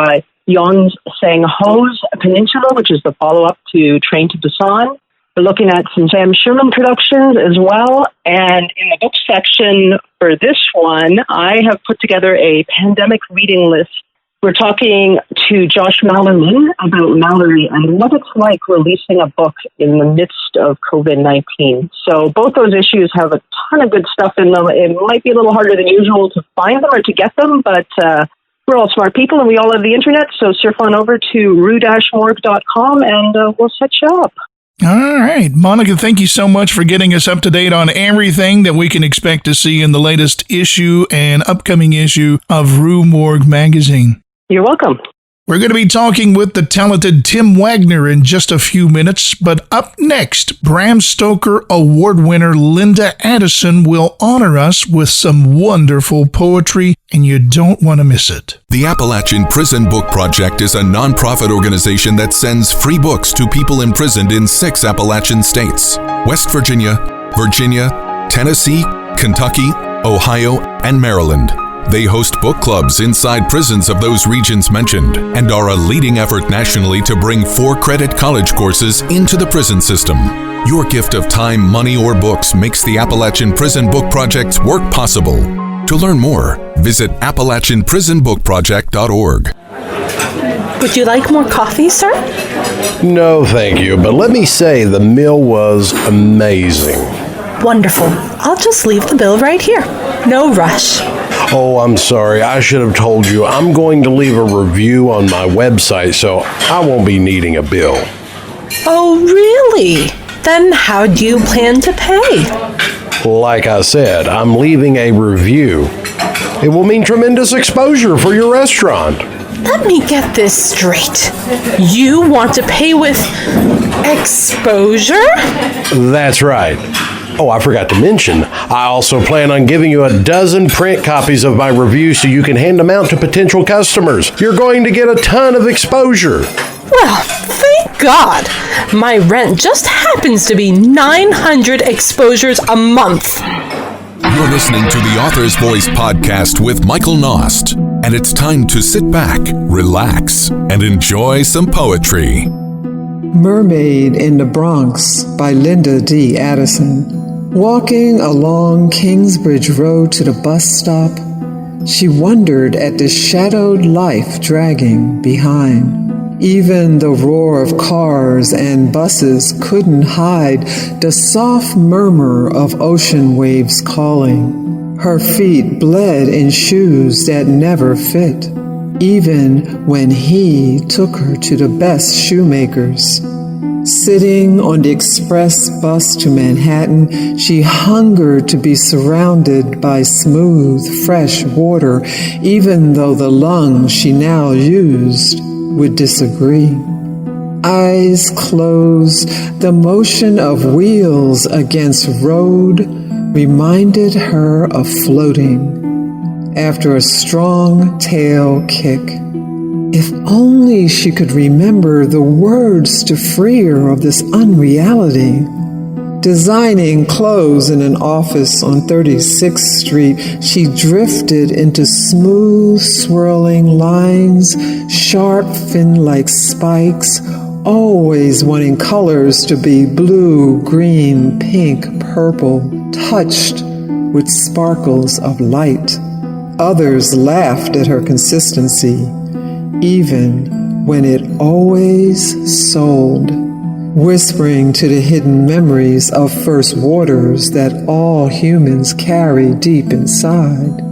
Yon Sang-ho's Peninsula, which is the follow-up to Train to Busan. We're looking at some Sam Sherman productions as well. And in the book section for this one, I have put together a pandemic reading list. We're talking to Josh Mallerman about Mallory and what it's like releasing a book in the midst of COVID-19. So both those issues have a ton of good stuff in them. It might be a little harder than usual to find them or to get them, but we're all smart people and we all have the internet. So surf on over to rue-morgue.com and we'll set you up. All right. Monica, thank you so much for getting us up to date on everything that we can expect to see in the latest issue and upcoming issue of Rue Morgue magazine. You're welcome. We're going to be talking with the talented Tim Waggoner in just a few minutes, but up next, Bram Stoker Award winner Linda Addison will honor us with some wonderful poetry, and you don't want to miss it. The Appalachian Prison Book Project is a nonprofit organization that sends free books to people imprisoned in 6 Appalachian states: West Virginia, Tennessee, Kentucky, Ohio, and Maryland. They host book clubs inside prisons of those regions mentioned and are a leading effort nationally to bring 4-credit college courses into the prison system. Your gift of time, money, or books makes the Appalachian Prison Book Project's work possible. To learn more, visit AppalachianPrisonBookProject.org. Would you like more coffee, sir? No, thank you, but let me say the meal was amazing. Wonderful. I'll just leave the bill right here. No rush. Oh, I'm sorry. I should have told you. I'm going to leave a review on my website, so I won't be needing a bill. Oh, really? Then how do you plan to pay? Like I said, I'm leaving a review. It will mean tremendous exposure for your restaurant. Let me get this straight. You want to pay with exposure? That's right. Oh, I forgot to mention, I also plan on giving you a dozen print copies of my review so you can hand them out to potential customers. You're going to get a ton of exposure. Well, thank God. My rent just happens to be 900 exposures a month. You're listening to the Author's Voice podcast with Michael Knost, and it's time to sit back, relax, and enjoy some poetry. Mermaid in the Bronx by Linda D. Addison. Walking along Kingsbridge Road to the bus stop, she wondered at the shadowed life dragging behind. Even the roar of cars and buses couldn't hide the soft murmur of ocean waves calling. Her feet bled in shoes that never fit, even when he took her to the best shoemakers. Sitting on the express bus to Manhattan, she hungered to be surrounded by smooth, fresh water, even though the lungs she now used would disagree. Eyes closed, the motion of wheels against road reminded her of floating after a strong tail kick. If only she could remember the words to free her of this unreality. Designing clothes in an office on 36th Street, she drifted into smooth, swirling lines, sharp fin-like spikes, always wanting colors to be blue, green, pink, purple, touched with sparkles of light. Others laughed at her consistency, even when it always sold, whispering to the hidden memories of first waters that all humans carry deep inside.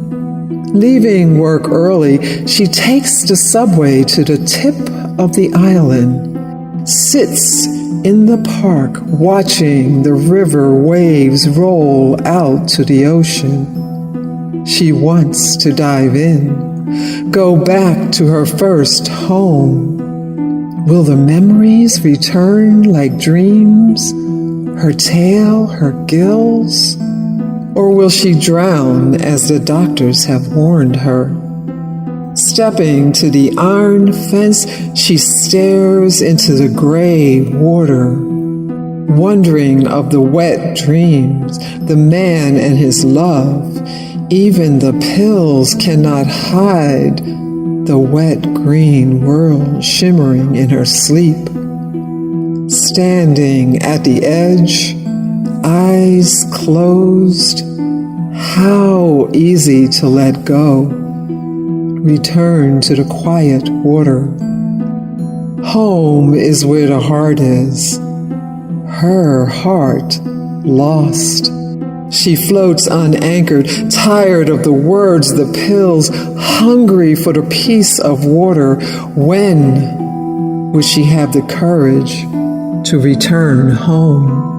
Leaving work early, she takes the subway to the tip of the island, sits in the park watching the river waves roll out to the ocean. She wants to dive in, go back to her first home. Will the memories return like dreams? Her tail, her gills? Or will she drown as the doctors have warned her? Stepping to the iron fence, she stares into the gray water, wondering of the wet dreams, the man and his love. Even the pills cannot hide the wet green world shimmering in her sleep. Standing at the edge, eyes closed, how easy to let go. Return to the quiet water. Home is where the heart is. Her heart lost. She floats unanchored, tired of the words, the pills, hungry for the piece of water. When would she have the courage to return home?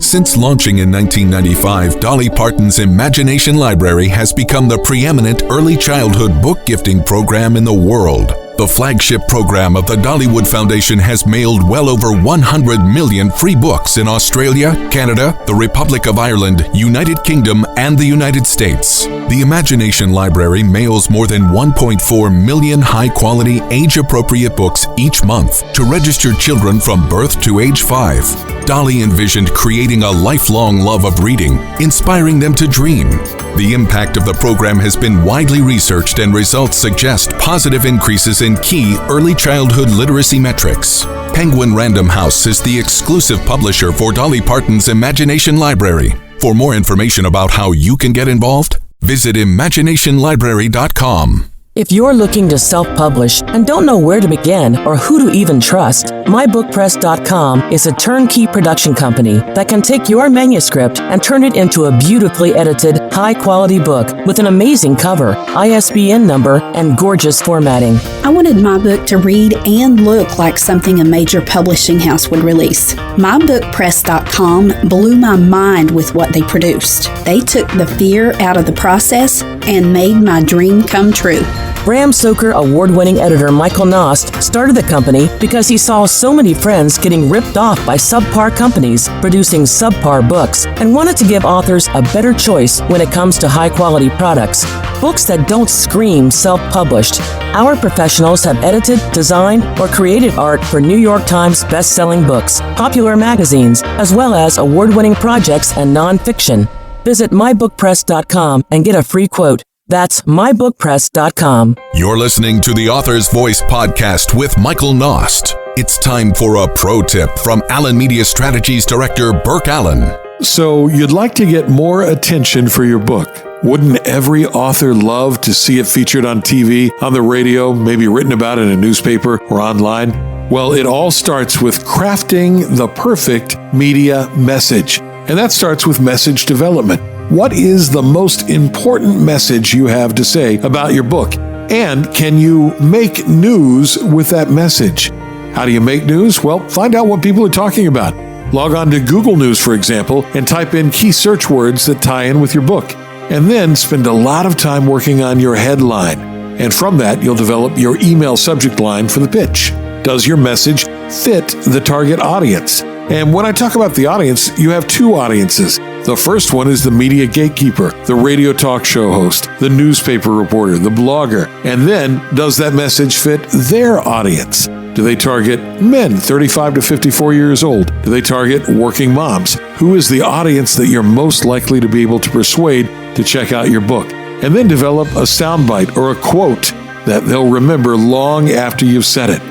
Since launching in 1995, Dolly Parton's Imagination Library has become the preeminent early childhood book gifting program in the world. The flagship program of the Dollywood Foundation has mailed well over 100 million free books in Australia, Canada, the Republic of Ireland, United Kingdom, and the United States. The Imagination Library mails more than 1.4 million high-quality, age-appropriate books each month to registered children from birth to age 5. Dolly envisioned creating a lifelong love of reading, inspiring them to dream. The impact of the program has been widely researched, and results suggest positive increases in key early childhood literacy metrics. Penguin Random House is the exclusive publisher for Dolly Parton's Imagination Library. For more information about how you can get involved, visit imaginationlibrary.com. If you're looking to self-publish and don't know where to begin or who to even trust, MyBookPress.com is a turnkey production company that can take your manuscript and turn it into a beautifully edited, high-quality book with an amazing cover, ISBN number, and gorgeous formatting. I wanted my book to read and look like something a major publishing house would release. MyBookPress.com blew my mind with what they produced. They took the fear out of the process and made my dream come true. Bram Stoker Award-winning editor Michael Knost started the company because he saw so many friends getting ripped off by subpar companies producing subpar books and wanted to give authors a better choice when it comes to high-quality products. Books that don't scream self-published. Our professionals have edited, designed, or created art for New York Times best-selling books, popular magazines, as well as award-winning projects and nonfiction. Visit mybookpress.com and get a free quote. That's mybookpress.com. You're listening to the Author's Voice podcast with Michael Knost. It's time for a pro tip from Allen Media Strategies Director Burke Allen. So you'd like to get more attention for your book. Wouldn't every author love to see it featured on TV, on the radio, maybe written about in a newspaper or online? Well, it all starts with crafting the perfect media message. And that starts with message development. What is the most important message you have to say about your book? And can you make news with that message? How do you make news? Well, find out what people are talking about. Log on to Google News, for example, and type in key search words that tie in with your book. And then spend a lot of time working on your headline. And from that, you'll develop your email subject line for the pitch. Does your message fit the target audience? And when I talk about the audience, you have two audiences. The first one is the media gatekeeper, the radio talk show host, the newspaper reporter, the blogger. And then, does that message fit their audience? Do they target men 35 to 54 years old? Do they target working moms? Who is the audience that you're most likely to be able to persuade to check out your book? And then develop a soundbite or a quote that they'll remember long after you've said it.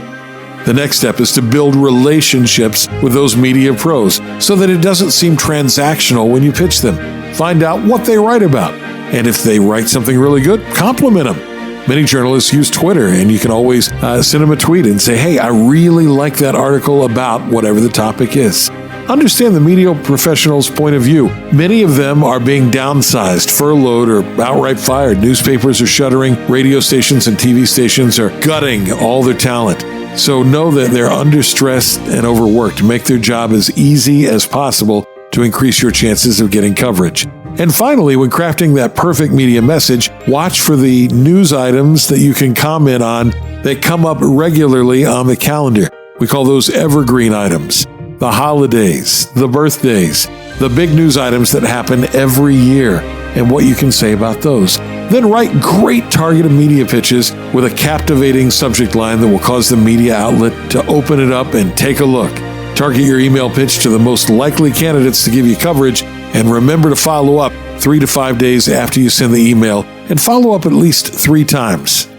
The next step is to build relationships with those media pros so that it doesn't seem transactional when you pitch them. Find out what they write about. And if they write something really good, compliment them. Many journalists use Twitter, and you can always send them a tweet and say, hey, I really like that article about whatever the topic is. Understand the media professional's point of view. Many of them are being downsized, furloughed, or outright fired. Newspapers are shuttering. Radio stations and TV stations are gutting all their talent. So know that they're under stress and overworked. Make their job as easy as possible to increase your chances of getting coverage. And finally, when crafting that perfect media message, watch for the news items that you can comment on that come up regularly on the calendar. We call those evergreen items. The holidays, the birthdays, the big news items that happen every year, and what you can say about those. Then write great targeted media pitches with a captivating subject line that will cause the media outlet to open it up and take a look. Target your email pitch to the most likely candidates to give you coverage, and remember to follow up 3 to 5 days after you send the email, and follow up at least 3 times.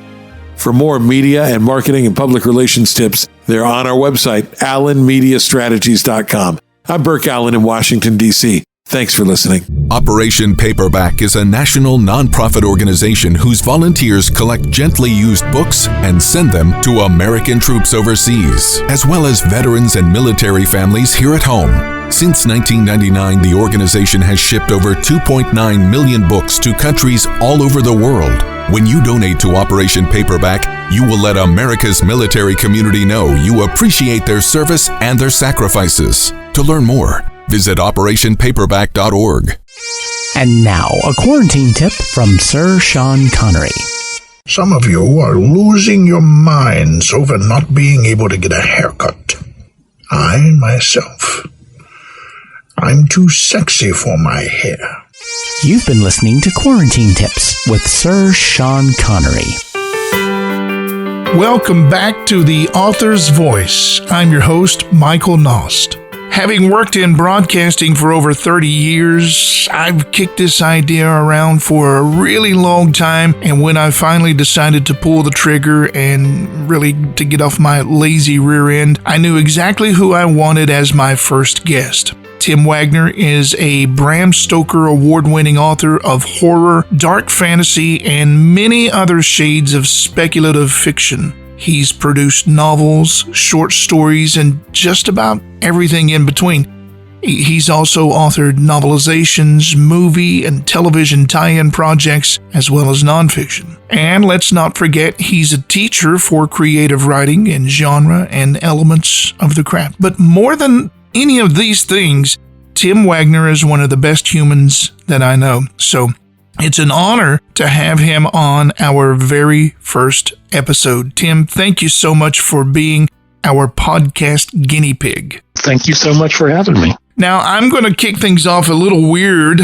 For more media and marketing and public relations tips, they're on our website, allenmediastrategies.com. I'm Burke Allen in Washington, D.C. Thanks for listening. Operation Paperback is a national nonprofit organization whose volunteers collect gently used books and send them to American troops overseas, as well as veterans and military families here at home. Since 1999, the organization has shipped over 2.9 million books to countries all over the world. When you donate to Operation Paperback, you will let America's military community know you appreciate their service and their sacrifices. To learn more, visit operationpaperback.org. And now, a quarantine tip from Sir Sean Connery. Some of you are losing your minds over not being able to get a haircut. I, myself, I'm too sexy for my hair. You've been listening to Quarantine Tips with Sir Sean Connery. Welcome back to The Author's Voice. I'm your host, Michael Knost. Having worked in broadcasting for over 30 years, I've kicked this idea around for a really long time, and when I finally decided to pull the trigger and really to get off my lazy rear end, I knew exactly who I wanted as my first guest. Tim Waggoner is a Bram Stoker Award-winning author of horror, dark fantasy, and many other shades of speculative fiction. He's produced novels, short stories, and just about everything in between. He's also authored novelizations, movie and television tie-in projects, as well as nonfiction. And let's not forget, he's a teacher for creative writing in genre and elements of the craft. But more than any of these things, Tim Waggoner is one of the best humans that I know. So it's an honor to have him on our very first episode. Tim, thank you so much for being our podcast guinea pig. Thank you so much for having me. Now, I'm going to kick things off a little weird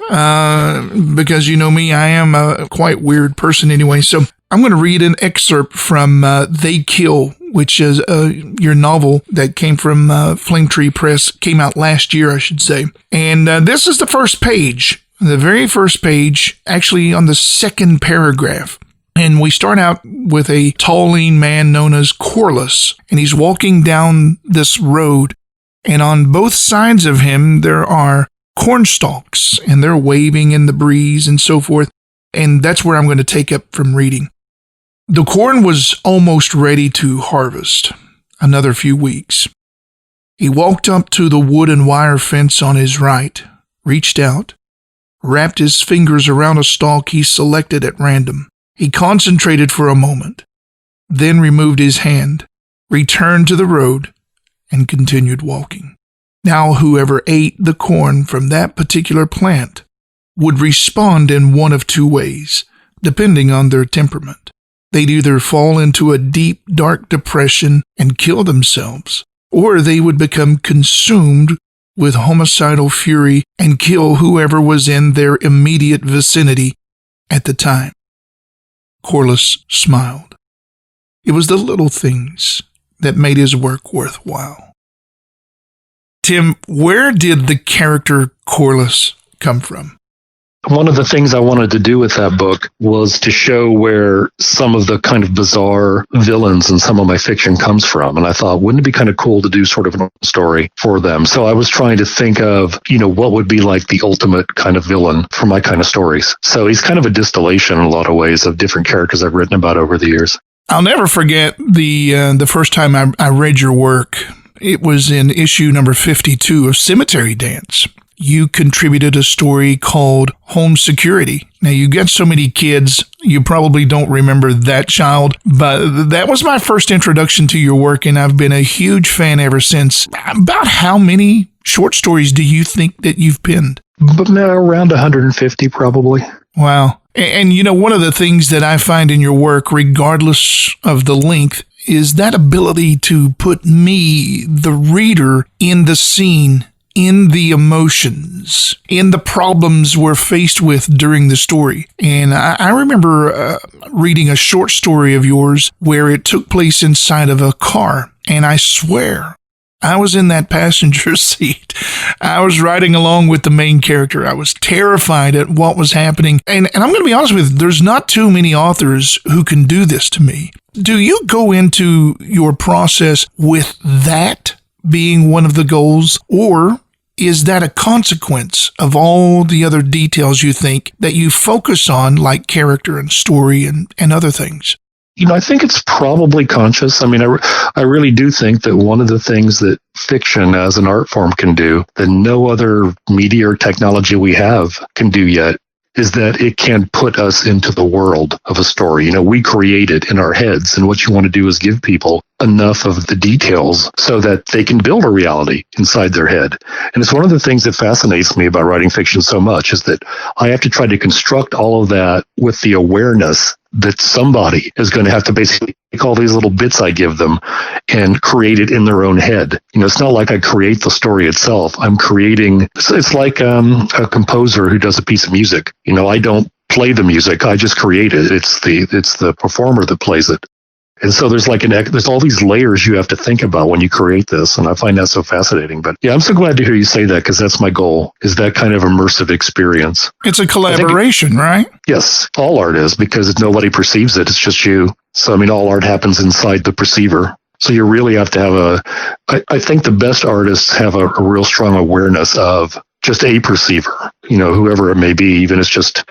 because you know me, I am a quite weird person anyway. So I'm going to read an excerpt from They Kill, which is your novel that came from Flame Tree Press, came out last year, I should say. And this is the first page, the very first page, actually on the second paragraph. And we start out with a tall, lean man known as Corliss, and he's walking down this road, and on both sides of him there are corn stalks, and they're waving in the breeze and so forth, and that's where I'm going to take up from reading. The corn was almost ready to harvest, another few weeks. He walked up to the wood and wire fence on his right, reached out, wrapped his fingers around a stalk he selected at random. He concentrated for a moment, then removed his hand, returned to the road, and continued walking. Now whoever ate the corn from that particular plant would respond in one of two ways, depending on their temperament. They'd either fall into a deep, dark depression and kill themselves, or they would become consumed with homicidal fury and kill whoever was in their immediate vicinity at the time. Corliss smiled. It was the little things that made his work worthwhile. Tim, where did the character Corliss come from? One of the things I wanted to do with that book was to show where some of the kind of bizarre villains in some of my fiction comes from. And I thought, wouldn't it be kind of cool to do sort of an story for them? So I was trying to think of, what would be like the ultimate kind of villain for my kind of stories. So he's kind of a distillation in a lot of ways of different characters I've written about over the years. I'll never forget the first time I read your work. It was in issue number 52 of Cemetery Dance. You contributed a story called Home Security. Now, you got so many kids, you probably don't remember that child, but that was my first introduction to your work, and I've been a huge fan ever since. About how many short stories do you think that you've penned? But now around 150, probably. Wow. And one of the things that I find in your work, regardless of the length, is that ability to put me, the reader, in the scene, in the emotions, in the problems we're faced with during the story. And I remember reading a short story of yours where it took place inside of a car. And I swear, I was in that passenger seat. I was riding along with the main character. I was terrified at what was happening. And I'm going to be honest with you, there's not too many authors who can do this to me. Do you go into your process with that being one of the goals, or is that a consequence of all the other details you think that you focus on, like character and story and other things? I think it's probably conscious. I really do think that one of the things that fiction as an art form can do that no other media or technology we have can do yet is that it can put us into the world of a story. We create it in our heads, and what you want to do is give people enough of the details so that they can build a reality inside their head. And it's one of the things that fascinates me about writing fiction so much is that I have to try to construct all of that with the awareness that somebody is going to have to basically take all these little bits I give them and create it in their own head. It's not like I create the story itself. I'm creating, it's like a composer who does a piece of music. I don't play the music. I just create it. It's the performer that plays it. And so there's there's all these layers you have to think about when you create this. And I find that so fascinating. But yeah, I'm so glad to hear you say that, because that's my goal, is that kind of immersive experience. It's a collaboration, right? Yes, all art is, because nobody perceives it. It's just you. So, all art happens inside the perceiver. So you really have to have I think the best artists have a real strong awareness of just a perceiver, whoever it may be. Even it's just,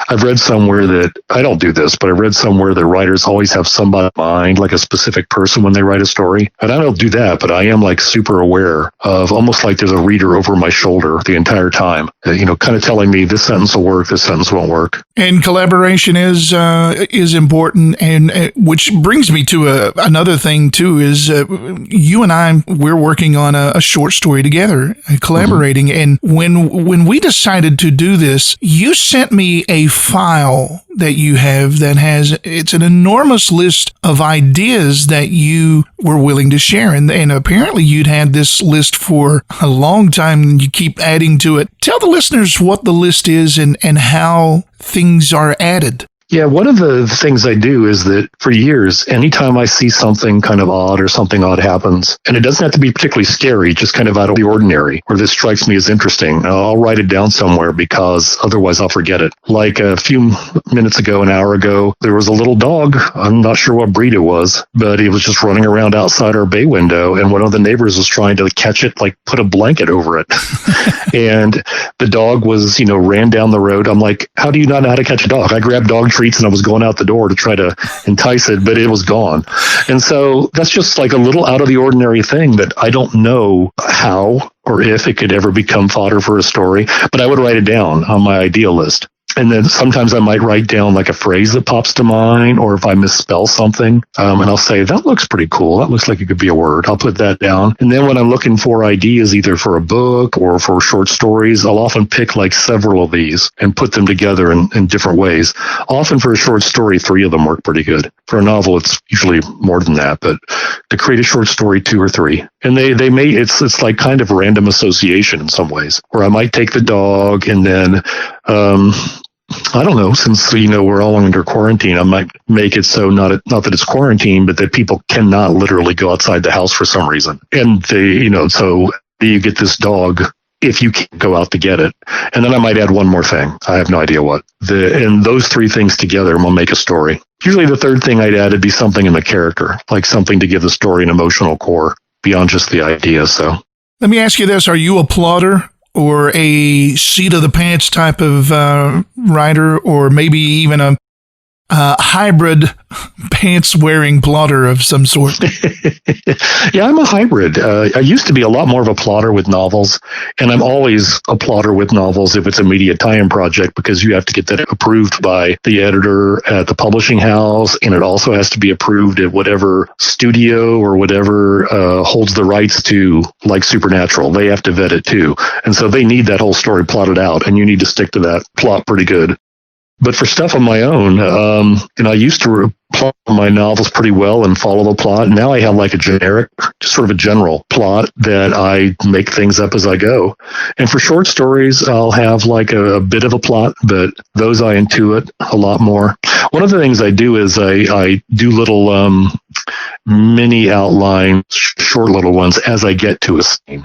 I've read somewhere that, I don't do this, but I read somewhere that writers always have somebody in mind, like a specific person when they write a story. And I don't do that, but I am super aware of, almost like there's a reader over my shoulder the entire time, kind of telling me this sentence will work, this sentence won't work. And collaboration is important, and which brings me to another thing too, is you and we're working on a short story together, collaborating. Mm-hmm. And when we decided to do this, you sent me a file that you have that it's an enormous list of ideas that you were willing to share. And apparently you'd had this list for a long time, and you keep adding to it. Tell the listeners what the list is and how things are added. Yeah, one of the things I do is that for years, anytime I see something kind of odd or something odd happens, and it doesn't have to be particularly scary, just kind of out of the ordinary, or this strikes me as interesting, I'll write it down somewhere because otherwise I'll forget it. Like a few minutes ago, an hour ago, there was a little dog. I'm not sure what breed it was, but it was just running around outside our bay window, and one of the neighbors was trying to catch it, like put a blanket over it. And the dog was, ran down the road. I'm like, how do you not know how to catch a dog? I grabbed dog treats and I was going out the door to try to entice it, but it was gone. And so that's just like a little out of the ordinary thing that I don't know how or if it could ever become fodder for a story, but I would write it down on my idea list. And then sometimes I might write down like a phrase that pops to mind, or if I misspell something, and I'll say, that looks pretty cool. That looks like it could be a word. I'll put that down. And then when I'm looking for ideas, either for a book or for short stories, I'll often pick like several of these and put them together in different ways. Often for a short story, 3 of them work pretty good. For a novel, it's usually more than that, but to create a short story, 2 or 3. And they may, it's like kind of random association in some ways, where I might take the dog and then, I don't know, since, we're all under quarantine, I might make it so not that it's quarantine, but that people cannot literally go outside the house for some reason. And so you get this dog if you can't go out to get it. And then I might add one more thing. I have no idea what. And those 3 things together will make a story. Usually the third thing I'd add would be something in the character, like something to give the story an emotional core beyond just the idea. So let me ask you this. Are you a plotter or a seat of the pants type of writer, or maybe even a hybrid pants wearing plotter of some sort? Yeah, I'm a hybrid. I used to be a lot more of a plotter with novels, and I'm always a plotter with novels if it's a media tie-in project, because you have to get that approved by the editor at the publishing house, and it also has to be approved at whatever studio or whatever holds the rights to, like Supernatural. They have to vet it too. And so they need that whole story plotted out, and you need to stick to that plot pretty good. But for stuff on my own, I used to plot my novels pretty well and follow the plot. Now I have like a generic, just sort of a general plot that I make things up as I go. And for short stories, I'll have like a bit of a plot, but those I intuit a lot more. One of the things I do is I do little mini outline, short little ones as I get to a scene.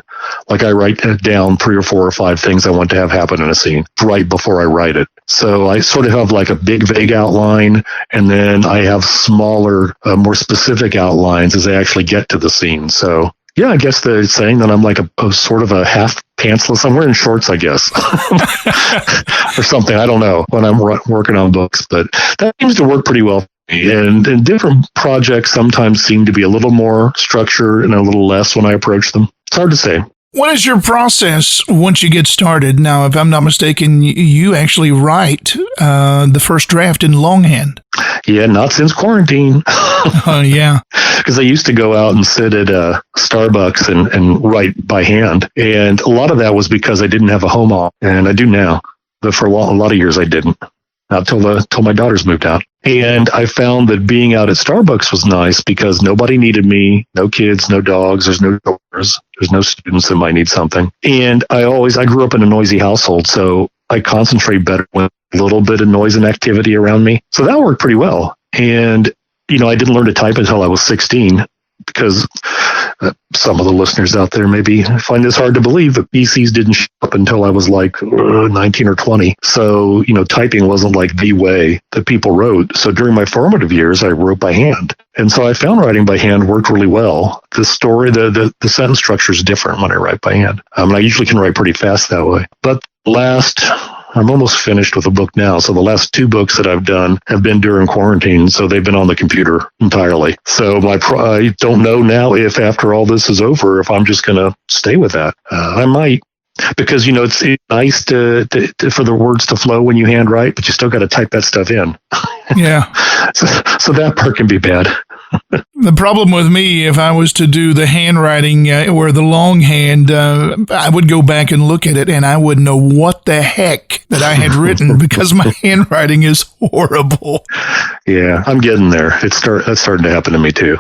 Like I write down 3 or 4 or 5 things I want to have happen in a scene right before I write it. So I sort of have like a big vague outline, and then I have smaller, more specific outlines as I actually get to the scene. So yeah, I guess they're saying that I'm like a sort of a half pantsless. I'm wearing shorts, I guess, or something. I don't know when I'm working on books, but that seems to work pretty well. And different projects sometimes seem to be a little more structured and a little less when I approach them. It's hard to say. What is your process once you get started? Now, if I'm not mistaken, you actually write the first draft in longhand. Yeah, not since quarantine. Yeah. Because I used to go out and sit at Starbucks and write by hand. And a lot of that was because I didn't have a home office, and I do now. But for a lot of years, I didn't. Not till my daughters moved out. And I found that being out at Starbucks was nice because nobody needed me. No kids, no dogs, there's no doors, there's no students that might need something. And I grew up in a noisy household, so I concentrate better with a little bit of noise and activity around me. So that worked pretty well. And, I didn't learn to type until I was 16 because some of the listeners out there maybe find this hard to believe, but PCs didn't show up until I was like 19 or 20. So, typing wasn't like the way that people wrote. So during my formative years, I wrote by hand. And so I found writing by hand worked really well. The story, the sentence structure is different when I write by hand. I usually can write pretty fast that way. But I'm almost finished with a book now. So the last 2 books that I've done have been during quarantine. So they've been on the computer entirely. So I don't know now if after all this is over, if I'm just going to stay with that. I might, because, it's nice to for the words to flow when you handwrite, but you still got to type that stuff in. Yeah. So that part can be bad. The problem with me, if I was to do the handwriting or the longhand, I would go back and look at it and I wouldn't know what the heck that I had written because my handwriting is horrible. Yeah, I'm getting there. That's starting to happen to me too.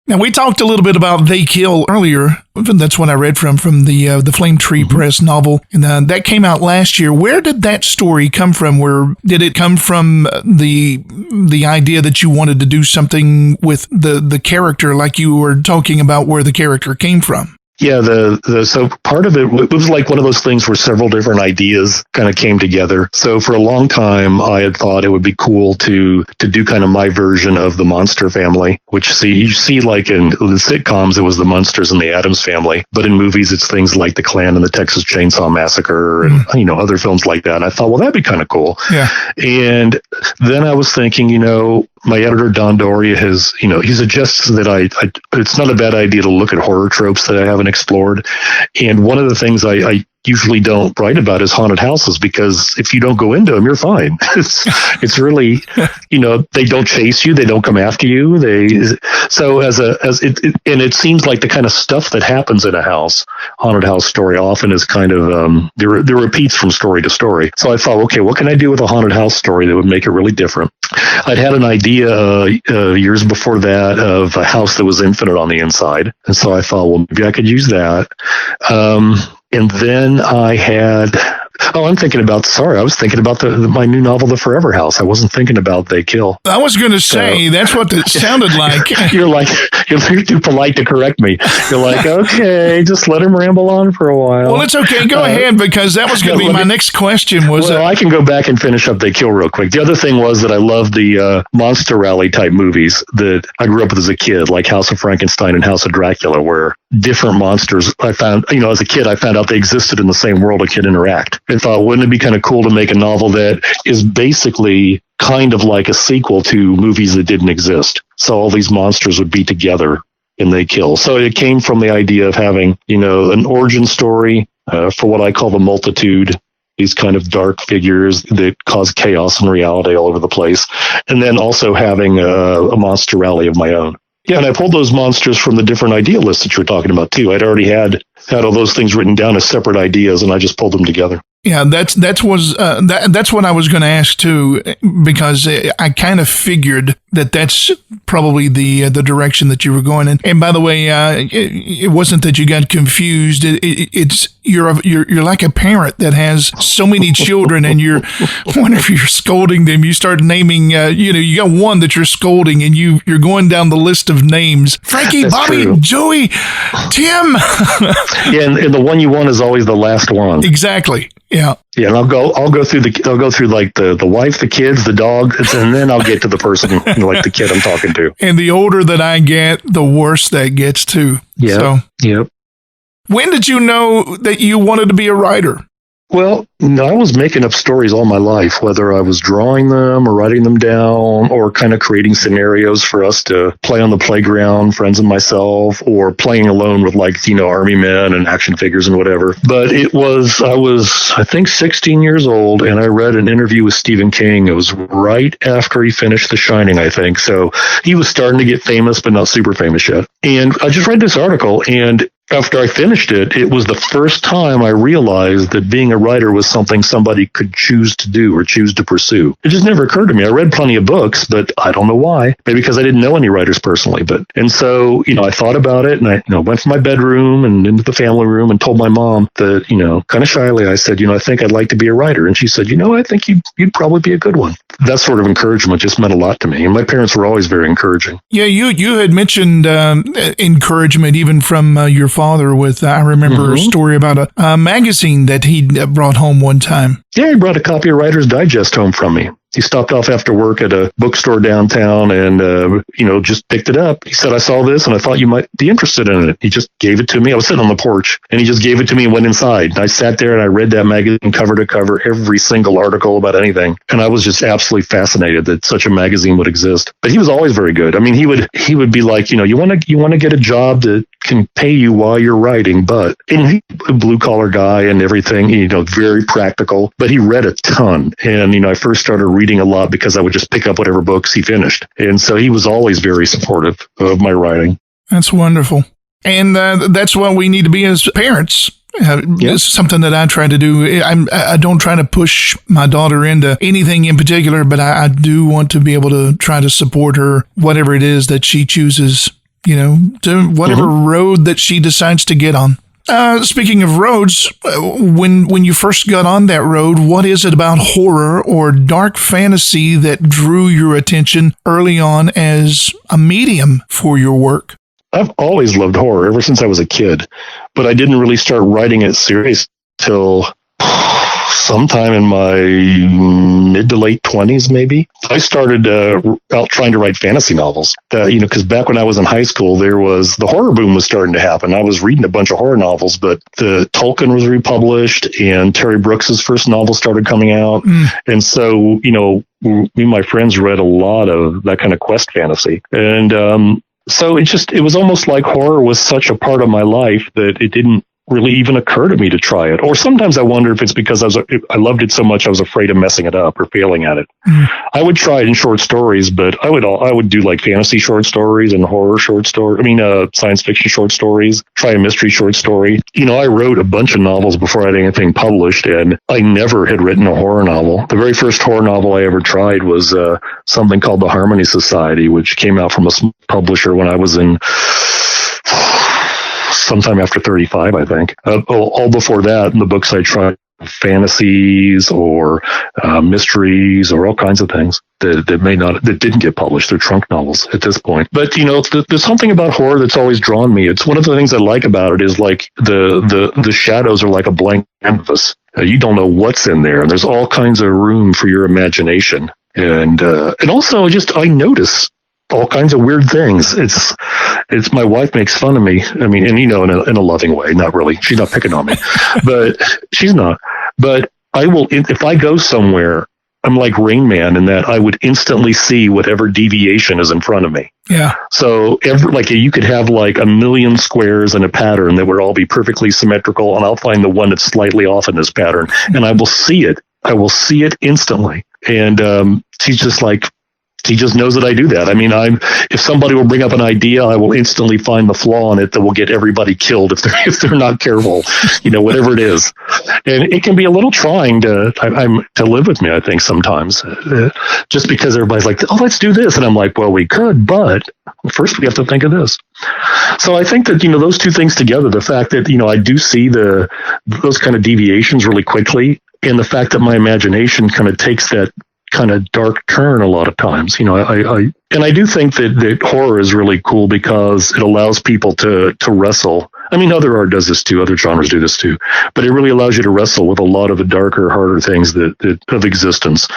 Now, we talked a little bit about They Kill earlier. That's what I read from the Flame Tree Press novel. And that came out last year. Where did that story come from? Where did it come from, the idea that you wanted to do something with the character, like you were talking about where the character came from? Yeah, so part of it was like one of those things where several different ideas kind of came together. So for a long time, I had thought it would be cool to do kind of my version of the Monster family, which you see like in the sitcoms, it was the Munsters and the Addams Family. But in movies, it's things like The Klan and the Texas Chainsaw Massacre and, other films like that. And I thought, well, that'd be kind of cool. Yeah. And then I was thinking, my editor, Don Doria, has, he suggests that it's not a bad idea to look at horror tropes that I haven't explored. And one of the things I usually don't write about is haunted houses, because if you don't go into them, you're fine. It's really, they don't chase you. They don't come after you. And it seems like the kind of stuff that happens in a haunted house story often is kind of, there repeats from story to story. So I thought, okay, what can I do with a haunted house story that would make it really different? I'd had an idea years before that of a house that was infinite on the inside. And so I thought, well, maybe I could use that. And then I had, I was thinking about my new novel, The Forever House. I wasn't thinking about They Kill. I was going to say, that's what it sounded like. You're too polite to correct me. You're like, okay, just let him ramble on for a while. Well, it's okay. Go ahead, because that was going to be my next question. I can go back and finish up They Kill real quick. The other thing was that I loved the monster rally type movies that I grew up with as a kid, like House of Frankenstein and House of Dracula, where different monsters I found, as a kid, I found out they existed in the same world and could interact. I thought, wouldn't it be kind of cool to make a novel that is basically kind of like a sequel to movies that didn't exist? So all these monsters would be together and They Kill. So it came from the idea of having, an origin story for what I call the multitude, these kind of dark figures that cause chaos and reality all over the place. And then also having a monster rally of my own. Yeah, and I pulled those monsters from the different idea lists that you were talking about, too. I'd already had all those things written down as separate ideas, and I just pulled them together. Yeah, that's what I was going to ask too, because I kind of figured that's probably the direction that you were going in. And by the way, it wasn't that you got confused. It's you're like a parent that has so many children, and whenever you're scolding them, you start naming. You got one that you're scolding, and you're going down the list of names: Frankie, that's Bobby, true. Joey, Tim. Yeah, and the one you want is always the last one. Exactly. Yeah. Yeah, and I'll go through like the wife, the kids, the dog, and then I'll get to the person, like the kid I'm talking to. And the older that I get, the worse that gets too. Yeah. So, yep. When did you know that you wanted to be a writer? Well, I was making up stories all my life, whether I was drawing them or writing them down or kind of creating scenarios for us to play on the playground, friends and myself, or playing alone with army men and action figures and whatever. But I was, I think, 16 years old, and I read an interview with Stephen King. It was right after he finished The Shining, I think. So he was starting to get famous, but not super famous yet. And I just read this article, and after I finished it, it was the first time I realized that being a writer was something somebody could choose to do or choose to pursue. It just never occurred to me. I read plenty of books, but I don't know why. Maybe because I didn't know any writers personally. And so, I thought about it, and I went from my bedroom and into the family room and told my mom that, kind of shyly, I said, I think I'd like to be a writer. And she said, I think you'd probably be a good one. That sort of encouragement just meant a lot to me. And my parents were always very encouraging. Yeah, you had mentioned encouragement even from your father with, I remember a story about a magazine that he brought home one time. Yeah, he brought a copy of Writer's Digest home from me. He stopped off after work at a bookstore downtown and, just picked it up. He said, I saw this and I thought you might be interested in it. He just gave it to me. I was sitting on the porch and he just gave it to me and went inside. And I sat there and I read that magazine cover to cover, every single article about anything. And I was just absolutely fascinated that such a magazine would exist. But he was always very good. I mean, he would be like, you want to get a job that can pay you while you're writing, but he's a blue collar guy and everything, very practical, but he read a ton. And, I first started reading a lot because I would just pick up whatever books he finished. And so he was always very supportive of my writing. That's wonderful. And that's what we need to be as parents. It's something that I try to do. I don't try to push my daughter into anything in particular, but I do want to be able to try to support her, whatever it is that she chooses to whatever road that she decides to get on. Speaking of roads, when you first got on that road, what is it about horror or dark fantasy that drew your attention early on as a medium for your work? I've always loved horror ever since I was a kid, but I didn't really start writing it serious till sometime in my mid to late 20s, maybe. I started out trying to write fantasy novels, because back when I was in high school, the horror boom was starting to happen. I was reading a bunch of horror novels, but the Tolkien was republished and Terry Brooks's first novel started coming out. And so, me and my friends read a lot of that kind of quest fantasy. And so it was almost like horror was such a part of my life that it didn't really even occur to me to try it. Or sometimes I wonder if it's because I loved it so much I was afraid of messing it up or failing at it. I would try it in short stories, but I would do like fantasy short stories and horror short stories. Science fiction short stories. Try a mystery short story. I wrote a bunch of novels before I had anything published, and I never had written a horror novel. The very first horror novel I ever tried was something called The Harmony Society, which came out from a publisher when I was in sometime after 35, I think. All before that, in the books I tried fantasies or mysteries or all kinds of things that didn't get published. They're trunk novels at this point. But there's something about horror that's always drawn me. It's one of the things I like about it is like the shadows are like a blank canvas. You don't know what's in there, and there's all kinds of room for your imagination. And also I notice all kinds of weird things. It's my wife makes fun of me. In a loving way, not really. She's not picking on me, but she's not. But I will, if I go somewhere, I'm like Rain Man in that I would instantly see whatever deviation is in front of me. Yeah. So you could have like a million squares in a pattern that would all be perfectly symmetrical, and I'll find the one that's slightly off in this pattern, and I will see it. I will see it instantly. And he just knows that I do that. If somebody will bring up an idea, I will instantly find the flaw in it that will get everybody killed if they're not careful, whatever it is. And it can be a little trying to live with me, I think, sometimes, just because everybody's like, oh, let's do this. And I'm like, well, we could, but first we have to think of this. So I think that, those two things together, the fact that, I do see those kind of deviations really quickly, and the fact that my imagination kind of takes that kind of dark turn a lot of times. I do think that horror is really cool because it allows people to wrestle. Other art does this too, other genres do this too, but it really allows you to wrestle with a lot of the darker, harder things that of existence,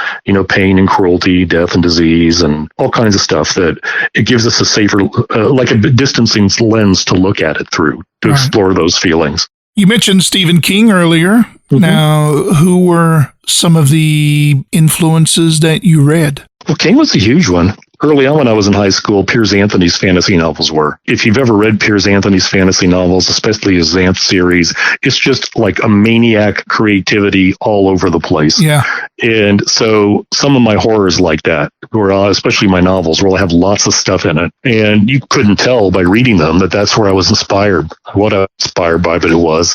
pain and cruelty, death and disease, and all kinds of stuff that it gives us a safer, like a distancing lens to look at it through, to explore those feelings. You mentioned Stephen King earlier. Mm-hmm. Now, who were some of the influences that you read? Well, King was a huge one. Early on when I was in high school, Piers Anthony's fantasy novels were. If you've ever read Piers Anthony's fantasy novels, especially his Xanth series, it's just like a maniac creativity all over the place. Yeah. And so some of my horrors like that, especially my novels, where I have lots of stuff in it. And you couldn't tell by reading them that that's where I was inspired, what I was inspired by, but it was.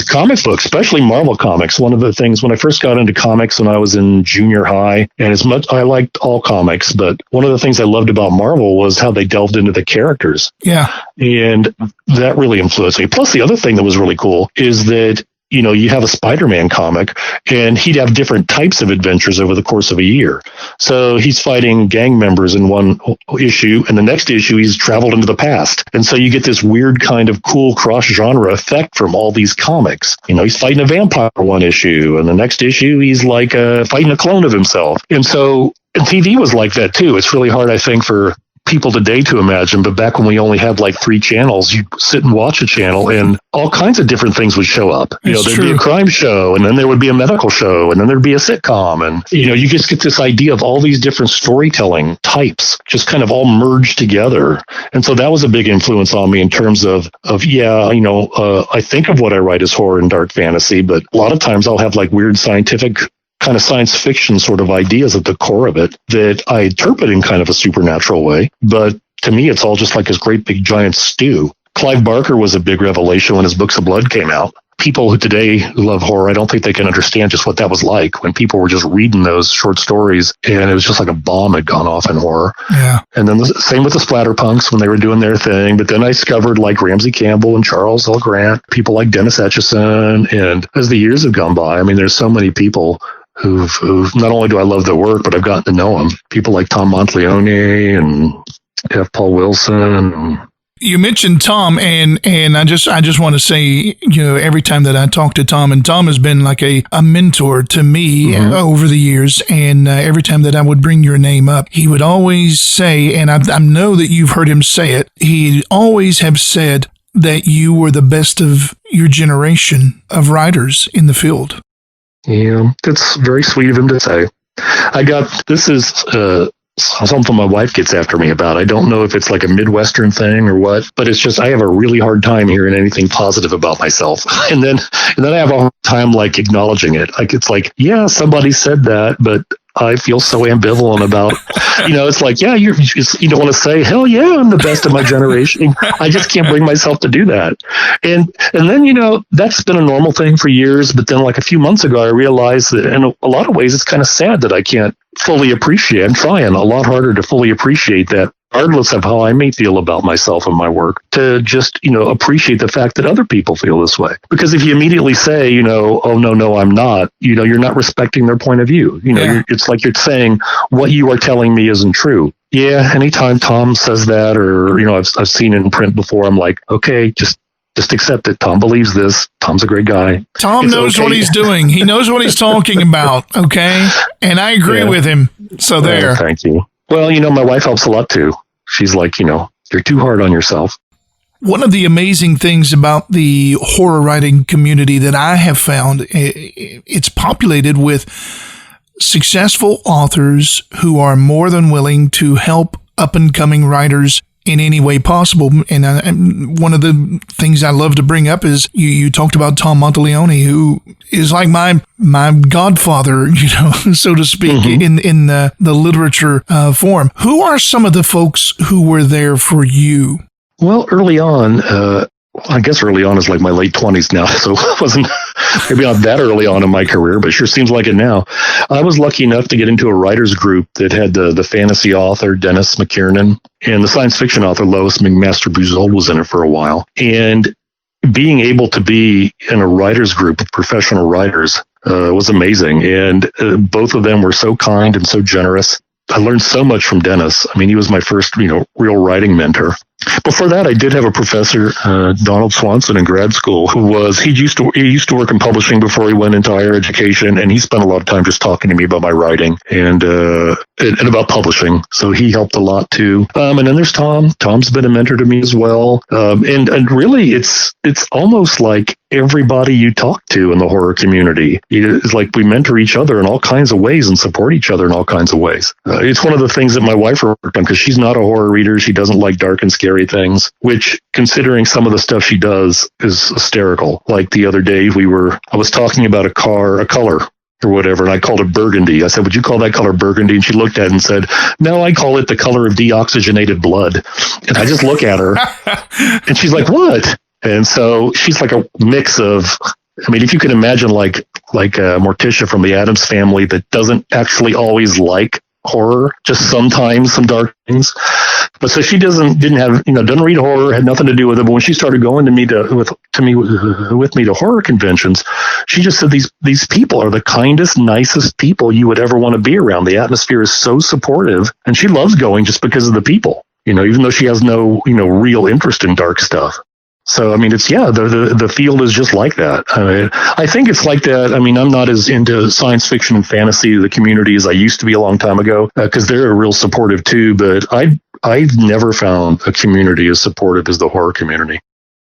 Comic books, especially Marvel comics. One of the things, when I first got into comics when I was in junior high, and as much I liked all comics, but one of the things I loved about Marvel was how they delved into the characters. Yeah. And that really influenced me. Plus, the other thing that was really cool is that, you have a Spider-Man comic, and he'd have different types of adventures over the course of a year. So he's fighting gang members in one issue, and the next issue he's traveled into the past. And so you get this weird kind of cool cross-genre effect from all these comics. He's fighting a vampire one issue, and the next issue he's like fighting a clone of himself. And so TV was like that too. It's really hard, I think, for people today to imagine, but back when we only had like 3 channels, you'd sit and watch a channel and all kinds of different things would show up. There'd be a crime show, and then there would be a medical show, and then there'd be a sitcom. And, you just get this idea of all these different storytelling types just kind of all merged together. And so that was a big influence on me in terms of I think of what I write as horror and dark fantasy, but a lot of times I'll have like weird scientific kind of science fiction sort of ideas at the core of it that I interpret in kind of a supernatural way. But to me, it's all just like this great big giant stew. Clive Barker was a big revelation when his Books of Blood came out, people who today love horror, I don't think they can understand just what that was like when people were just reading those short stories and it was just like a bomb had gone off in horror. Yeah. And then the same with the splatterpunks when they were doing their thing. But then I discovered like Ramsey Campbell and Charles L. Grant, people like Dennis Etchison. And as the years have gone by, I mean, there's so many people who've not only do I love their work, but I've gotten to know them. People like Tom Monteleone and F. Paul Wilson. You mentioned Tom, and I just want to say, every time that I talk to Tom, and Tom has been like a mentor to me over the years, and every time that I would bring your name up, he would always say, and I know that you've heard him say it, he always have said that you were the best of your generation of writers in the field. Yeah, that's very sweet of him to say. This is something my wife gets after me about. I don't know if it's like a Midwestern thing or what, but it's just I have a really hard time hearing anything positive about myself. And then I have a hard time like acknowledging it. Like it's like, yeah, somebody said that, but I feel so ambivalent about, it's like, yeah, you don't want to say, hell yeah, I'm the best of my generation. I just can't bring myself to do that. And then, that's been a normal thing for years. But then like a few months ago, I realized that in a lot of ways, it's kind of sad that I can't fully appreciate. I'm trying a lot harder to fully appreciate that, regardless of how I may feel about myself and my work, to just, appreciate the fact that other people feel this way. Because if you immediately say, oh, no, I'm not, you're not respecting their point of view. It's like you're saying what you are telling me isn't true. Yeah. Anytime Tom says that, or, I've seen it in print before, I'm like, okay, just accept it. Tom believes this. Tom's a great guy. Tom knows what he's doing. He knows what he's talking about. Okay. And I agree with him. So there. Thank you. Well, my wife helps a lot too. She's like, you're too hard on yourself. One of the amazing things about the horror writing community that I have found, it's populated with successful authors who are more than willing to help up and coming writers in any way possible. And one of the things I love to bring up is you talked about Tom Monteleone, who is like my godfather, so to speak, in the literature form. Who are some of the folks who were there for you? Well, early on, I guess early on is like my late 20s now, so it wasn't maybe not that early on in my career, but it sure seems like it now. I was lucky enough to get into a writer's group that had the fantasy author Dennis McKiernan and the science fiction author Lois McMaster-Buzold was in it for a while. And being able to be in a writer's group of professional writers was amazing. And both of them were so kind and so generous. I learned so much from Dennis. I mean, he was my first, real writing mentor. Before that, I did have a professor, Donald Swanson, in grad school, he used to work in publishing before he went into higher education, and he spent a lot of time just talking to me about my writing and about publishing. So he helped a lot too. And then there's Tom. Tom's been a mentor to me as well. And really, it's almost like everybody you talk to in the horror community. It's like we mentor each other in all kinds of ways and support each other in all kinds of ways. It's one of the things that my wife worked on because she's not a horror reader. She doesn't like dark and scary things, which, considering some of the stuff she does, is hysterical. Like the other day, I was talking about a color or whatever, and I called it burgundy. I said, would you call that color burgundy? And she looked at it and said, no, I call it the color of deoxygenated blood. And I just look at her and she's like, what? And so she's like a mix of, if you can imagine like Morticia from the Addams Family that doesn't actually always like horror, just sometimes some dark things. But so she doesn't read horror, had nothing to do with it. But when she started going with me to horror conventions, she just said these people are the kindest, nicest people you would ever want to be around. The atmosphere is so supportive, and she loves going just because of the people. Even though she has no real interest in dark stuff. So, the field is just like that. I think it's like that. I'm not as into science fiction and fantasy, the community, as I used to be a long time ago, because they're real supportive too. But I've never found a community as supportive as the horror community.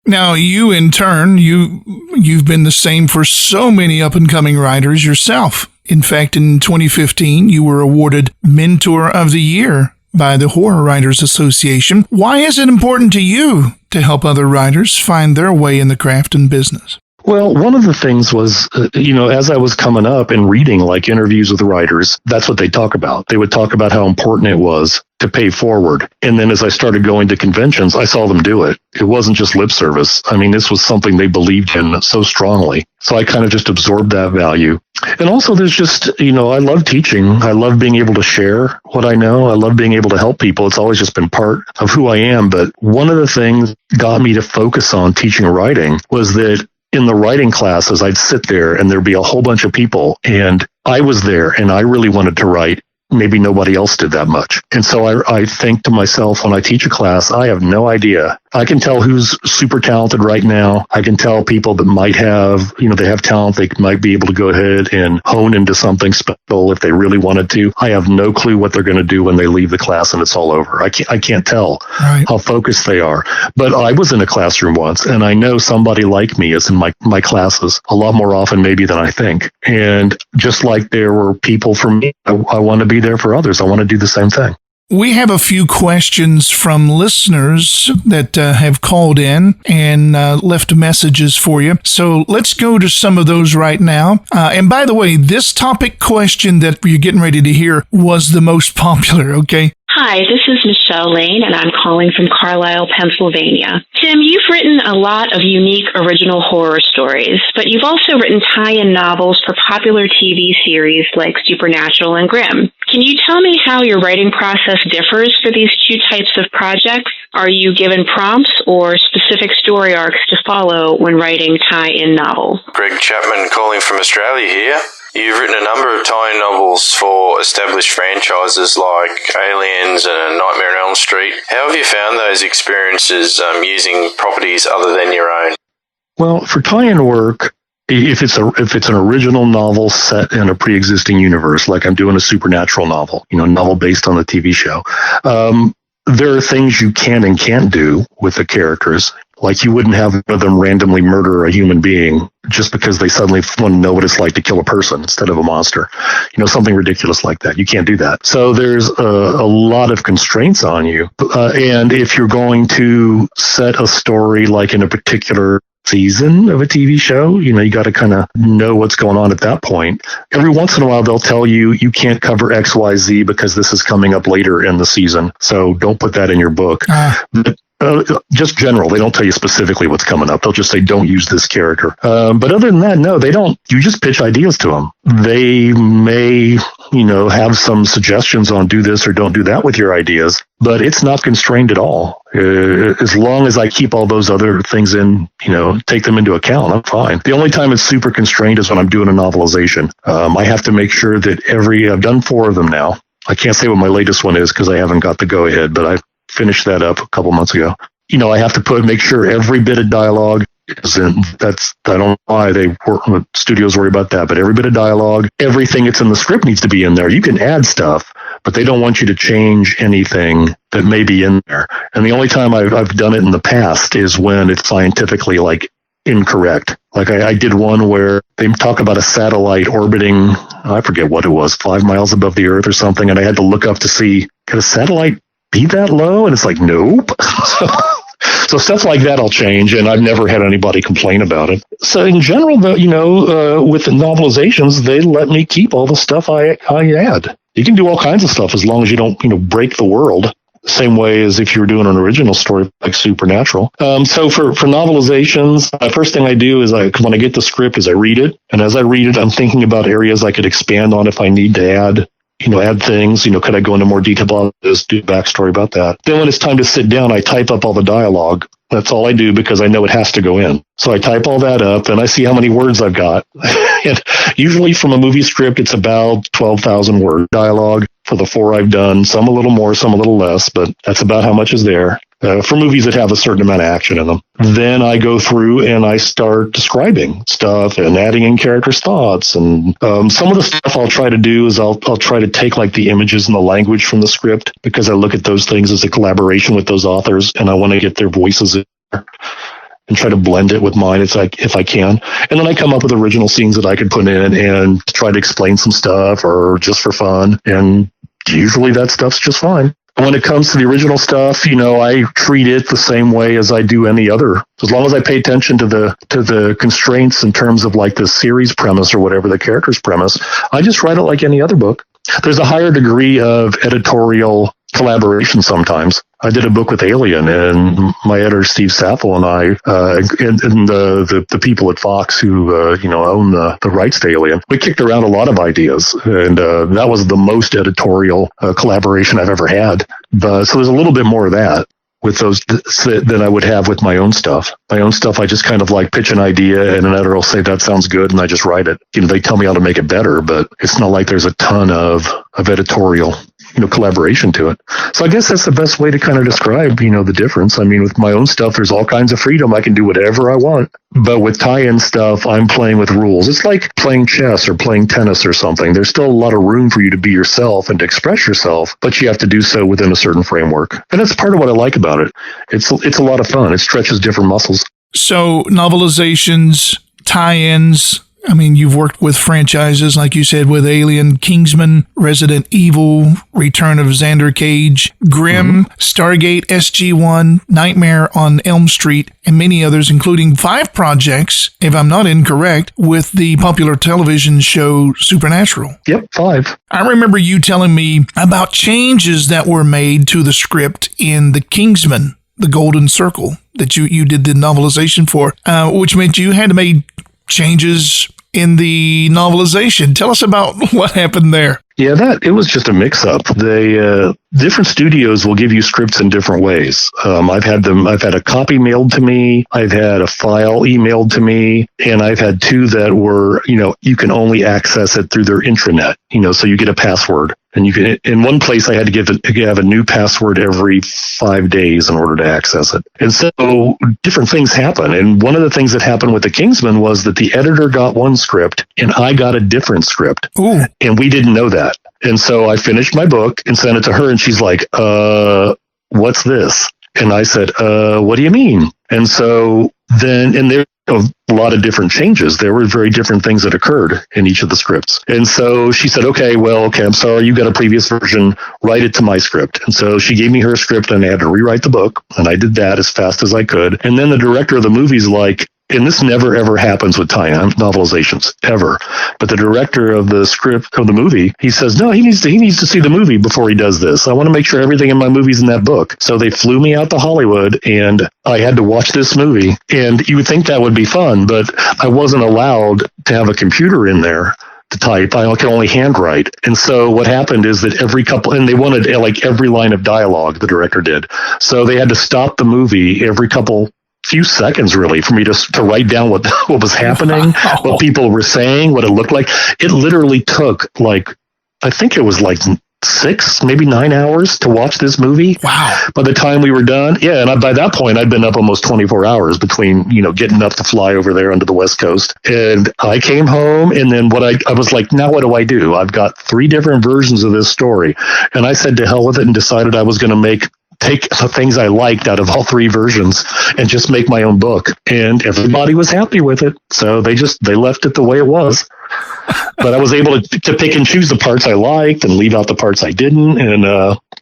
Now, you in turn, you've been the same for so many up-and-coming writers yourself. In fact, in 2015, you were awarded Mentor of the Year by the Horror Writers Association. Why is it important to you to help other writers find their way in the craft and business? Well, one of the things was, as I was coming up and reading like interviews with writers, that's what they talk about. They would talk about how important it was to pay forward. And then as I started going to conventions, I saw them do it. It wasn't just lip service. I mean, this was something they believed in so strongly. So I kind of just absorbed that value. And also there's just, I love teaching. I love being able to share what I know. I love being able to help people. It's always just been part of who I am. But one of the things got me to focus on teaching writing was that in the writing classes, I'd sit there and there'd be a whole bunch of people and I was there and I really wanted to write. Maybe nobody else did that much. And so I think to myself, when I teach a class, I have no idea. I can tell who's super talented right now. I can tell people that might have, they have talent. They might be able to go ahead and hone into something special if they really wanted to. I have no clue what they're going to do when they leave the class and it's all over. I can't tell how focused they are. But I was in a classroom once and I know somebody like me is in my classes a lot more often maybe than I think. And just like there were people for me, I want to be there for others. I want to do the same thing. We have a few questions from listeners that have called in and left messages for you. So let's go to some of those right now. And by the way, this topic question that you're getting ready to hear was the most popular, okay? Hi, this is Michelle Lane, and I'm calling from Carlisle, Pennsylvania. Tim, you've written a lot of unique original horror stories, but you've also written tie-in novels for popular TV series like Supernatural and Grimm. Can you tell me how your writing process differs for these two types of projects? Are you given prompts or specific story arcs to follow when writing tie-in novels? Greg Chapman calling from Australia here. You've written a number of tie-in novels for established franchises like Aliens and Nightmare on Elm Street. How have you found those experiences using properties other than your own? Well, for tie-in work, if it's an original novel set in a pre-existing universe, like I'm doing a Supernatural novel, novel based on the TV show, there are things you can and can't do with the characters. Like you wouldn't have one of them randomly murder a human being just because they suddenly want to know what it's like to kill a person instead of a monster. Something ridiculous like that. You can't do that. So there's a lot of constraints on you. And if you're going to set a story like in a particular season of a TV show, you got to kind of know what's going on at that point. Every once in a while, they'll tell you can't cover XYZ because this is coming up later in the season. So don't put that in your book. Just general. They don't tell you specifically what's coming up. They'll just say, don't use this character. But other than that, no, they don't. You just pitch ideas to them. They may, have some suggestions on do this or don't do that with your ideas, but it's not constrained at all. As long as I keep all those other things in, take them into account, I'm fine. The only time it's super constrained is when I'm doing a novelization. I have to make sure that I've done 4 of them now. I can't say what my latest one is because I haven't got the go ahead, but I finished that up a couple months ago. I have to make sure every bit of dialogue is in. I don't know why studios worry about that, but every bit of dialogue, everything that's in the script needs to be in there. You can add stuff, but they don't want you to change anything that may be in there. And the only time I've done it in the past is when it's scientifically incorrect. Like I did one where they talk about a satellite orbiting, I forget what it was, 5 miles above the Earth or something, and I had to look up to see, can a satellite be that low? And it's like, nope. So stuff like that I'll change, and I've never had anybody complain about it. So in general, with the novelizations, they let me keep all the stuff I add. You can do all kinds of stuff as long as you don't, break the world. Same way as if you were doing an original story like Supernatural. So for novelizations, the first thing I do is when I get the script is I read it. And as I read it, I'm thinking about areas I could expand on if I need to add things, could I go into more detail about this, do backstory about that. Then when it's time to sit down, I type up all the dialogue. That's all I do because I know it has to go in. So I type all that up and I see how many words I've got. And usually from a movie script, it's about 12,000 word dialogue for the 4 I've done, some a little more, some a little less, but that's about how much is there. For movies that have a certain amount of action in them. Then I go through and I start describing stuff and adding in characters' thoughts. And some of the stuff I'll try to do is I'll try to take the images and the language from the script because I look at those things as a collaboration with those authors and I want to get their voices in there and try to blend it with mine if I can. And then I come up with original scenes that I could put in and try to explain some stuff or just for fun. And usually that stuff's just fine. When it comes to the original stuff, I treat it the same way as I do any other. As long as I pay attention to the constraints in terms of like the series premise or whatever the character's premise, I just write it like any other book. There's a higher degree of editorial collaboration sometimes. I did a book with Alien, and my editor Steve Saffel and I, and the people at Fox who own the rights to Alien, we kicked around a lot of ideas, and that was the most editorial collaboration I've ever had. So there's a little bit more of that with those than I would have with my own stuff. My own stuff, I just kind of like pitch an idea, and an editor will say that sounds good, and I just write it. They tell me how to make it better, but it's not like there's a ton of editorial collaboration to it. So I guess that's the best way to kind of describe, the difference. I mean, with my own stuff, there's all kinds of freedom. I can do whatever I want. But with tie-in stuff, I'm playing with rules. It's like playing chess or playing tennis or something. There's still a lot of room for you to be yourself and to express yourself, but you have to do so within a certain framework. And that's part of what I like about it. It's a lot of fun. It stretches different muscles. So novelizations, tie-ins, I mean, you've worked with franchises, like you said, with Alien, Kingsman, Resident Evil, Return of Xander Cage, Grimm, Stargate, SG-1, Nightmare on Elm Street, and many others, including 5 projects, if I'm not incorrect, with the popular television show Supernatural. Yep, 5. I remember you telling me about changes that were made to the script in the Kingsman, the Golden Circle, that you did the novelization for, which meant you had to make changes in the novelization. Tell us about what happened there. Yeah, it was just a mix-up. Different studios will give you scripts in different ways. I've had a copy mailed to me, I've had a file emailed to me, and I've had 2 that were, you can only access it through their intranet, so you get a password. And you can, in one place I had to have a new password every 5 days in order to access it. And so different things happen. And one of the things that happened with the Kingsman was that the editor got one script and I got a different script. Ooh. And we didn't know that. And so I finished my book and sent it to her, and she's like, what's this? And I said, what do you mean? And so then, and there a lot of different changes. There were very different things that occurred in each of the scripts. And so she said, okay, I'm sorry, you got a previous version, write it to my script. And so she gave me her script, and I had to rewrite the book, and I did that as fast as I could. And then the director of the movie's like, and this never ever happens with tie-in novelizations, ever. But the director of the script of the movie, he says, no, he needs to see the movie before he does this. I want to make sure everything in my movie's in that book. So they flew me out to Hollywood, and I had to watch this movie. And you would think that would be fun, but I wasn't allowed to have a computer in there to type. I could only handwrite. And so what happened is that and they wanted like every line of dialogue, the director did. So they had to stop the movie every few seconds, really, for me to write down what was happening, what people were saying, what it looked like. It literally took I think it was 6, maybe 9 hours to watch this movie. Wow. By the time we were done. Yeah. And by that point, I'd been up almost 24 hours between, getting up to fly over there onto the West Coast. And I came home, and then I was like, now what do? I've got 3 different versions of this story. And I said to hell with it and decided I was going to take the things I liked out of all 3 versions and just make my own book. And everybody was happy with it. So they left it the way it was. But I was able to pick and choose the parts I liked and leave out the parts I didn't. And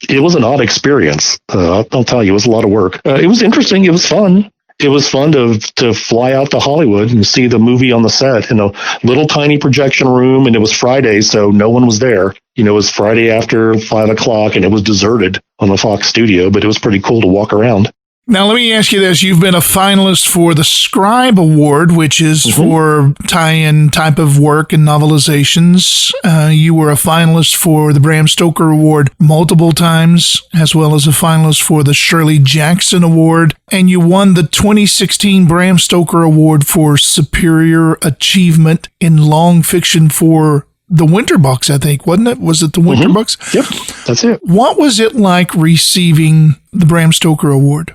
it was an odd experience. I'll tell you, it was a lot of work. It was interesting. It was fun. It was fun to fly out to Hollywood and see the movie on the set in a little tiny projection room. And it was Friday, so no one was there. It was Friday after 5 o'clock, and it was deserted on the Fox studio, but it was pretty cool to walk around. Now, let me ask you this. You've been a finalist for the Scribe Award, which is for tie-in type of work and novelizations. You were a finalist for the Bram Stoker Award multiple times, as well as a finalist for the Shirley Jackson Award. And you won the 2016 Bram Stoker Award for Superior Achievement in Long Fiction for the Winter Box, I think, wasn't it? Was it the Winter Box? Yep, that's it. What was it like receiving the Bram Stoker Award?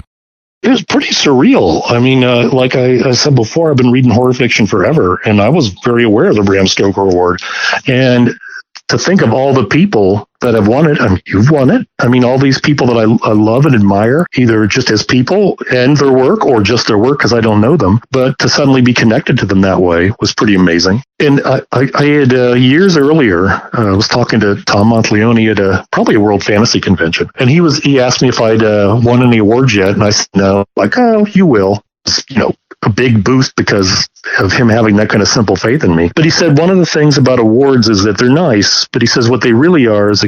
It was pretty surreal. I mean, like I said before, I've been reading horror fiction forever, and I was very aware of the Bram Stoker Award. And to think of all the people that have won it. I mean, you've won it. I mean, all these people that I love and admire, either just as people and their work or just their work because I don't know them, but to suddenly be connected to them that way was pretty amazing. And I had years earlier, I was talking to Tom Monteleone at probably a World Fantasy Convention, and he asked me if I'd won any awards yet, and I said no. Like, oh, you will. A big boost because of him having that kind of simple faith in me. But he said one of the things about awards is that they're nice, but he says what they really are is a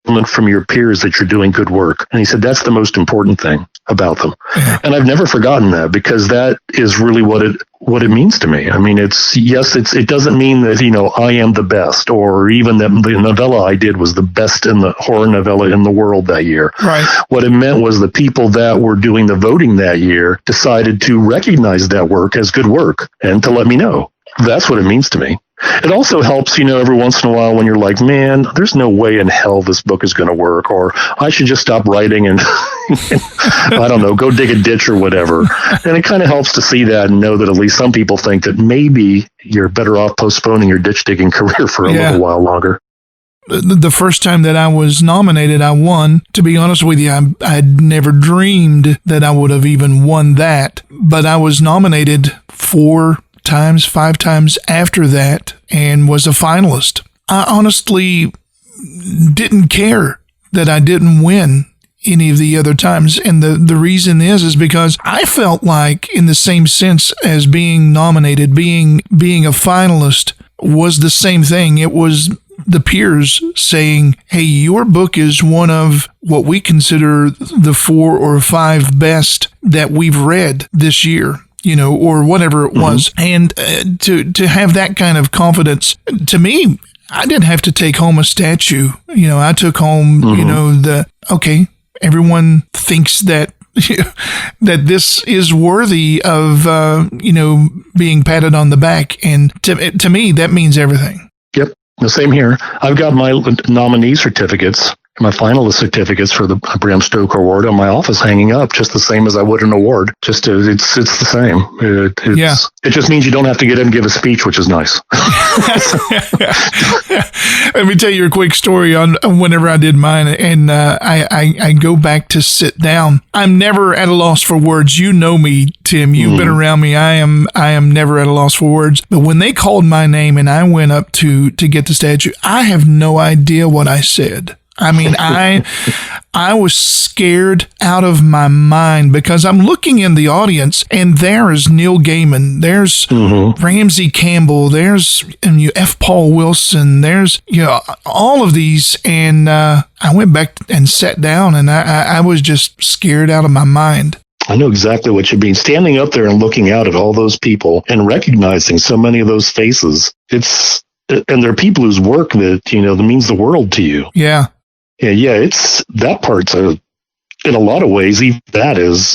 compliment from your peers that you're doing good work. And he said that's the most important thing about them. And I've never forgotten that, because that is really what it means to me. I mean, it doesn't mean that, I am the best, or even that the novella I did was the best in the horror novella in the world that year. Right. What it meant was the people that were doing the voting that year decided to recognize that work as good work and to let me know. That's what it means to me. It also helps, every once in a while when you're like, man, there's no way in hell this book is going to work, or I should just stop writing and, I don't know, go dig a ditch or whatever. And it kind of helps to see that and know that at least some people think that maybe you're better off postponing your ditch digging career for a little while longer. The first time that I was nominated, I won. To be honest with you, I had never dreamed that I would have even won that. But I was nominated 5 times after that and was a finalist. I honestly didn't care that I didn't win any of the other times. And the reason is because I felt like, in the same sense as being nominated, being a finalist was the same thing. It was the peers saying, hey, your book is one of what we consider the 4 or 5 best that we've read this year. Or whatever it was. And to have that kind of confidence, to me, I didn't have to take home a statue. I took home, okay, everyone thinks that, that this is worthy of, being patted on the back. And to me, that means everything. Yep. The same here. I've got my nominee certificates, my finalist certificates for the Bram Stoker Award on my office hanging up, just the same as I would an award. It's the same. It just means you don't have to get in and give a speech, which is nice. Let me tell you a quick story on whenever I did mine, and I go back to sit down. I'm never at a loss for words. You know me, Tim. You've been around me. I am never at a loss for words. But when they called my name and I went up to get the statue, I have no idea what I said. I mean, I was scared out of my mind because I'm looking in the audience and there is Neil Gaiman, there's Ramsey Campbell, there's F. Paul Wilson, there's all of these, and I went back and sat down and I was just scared out of my mind. I know exactly what you mean. Standing up there and looking out at all those people and recognizing so many of those faces, and there are people whose work that that means the world to you. Yeah. Yeah, it's that part's in a lot of ways, even that is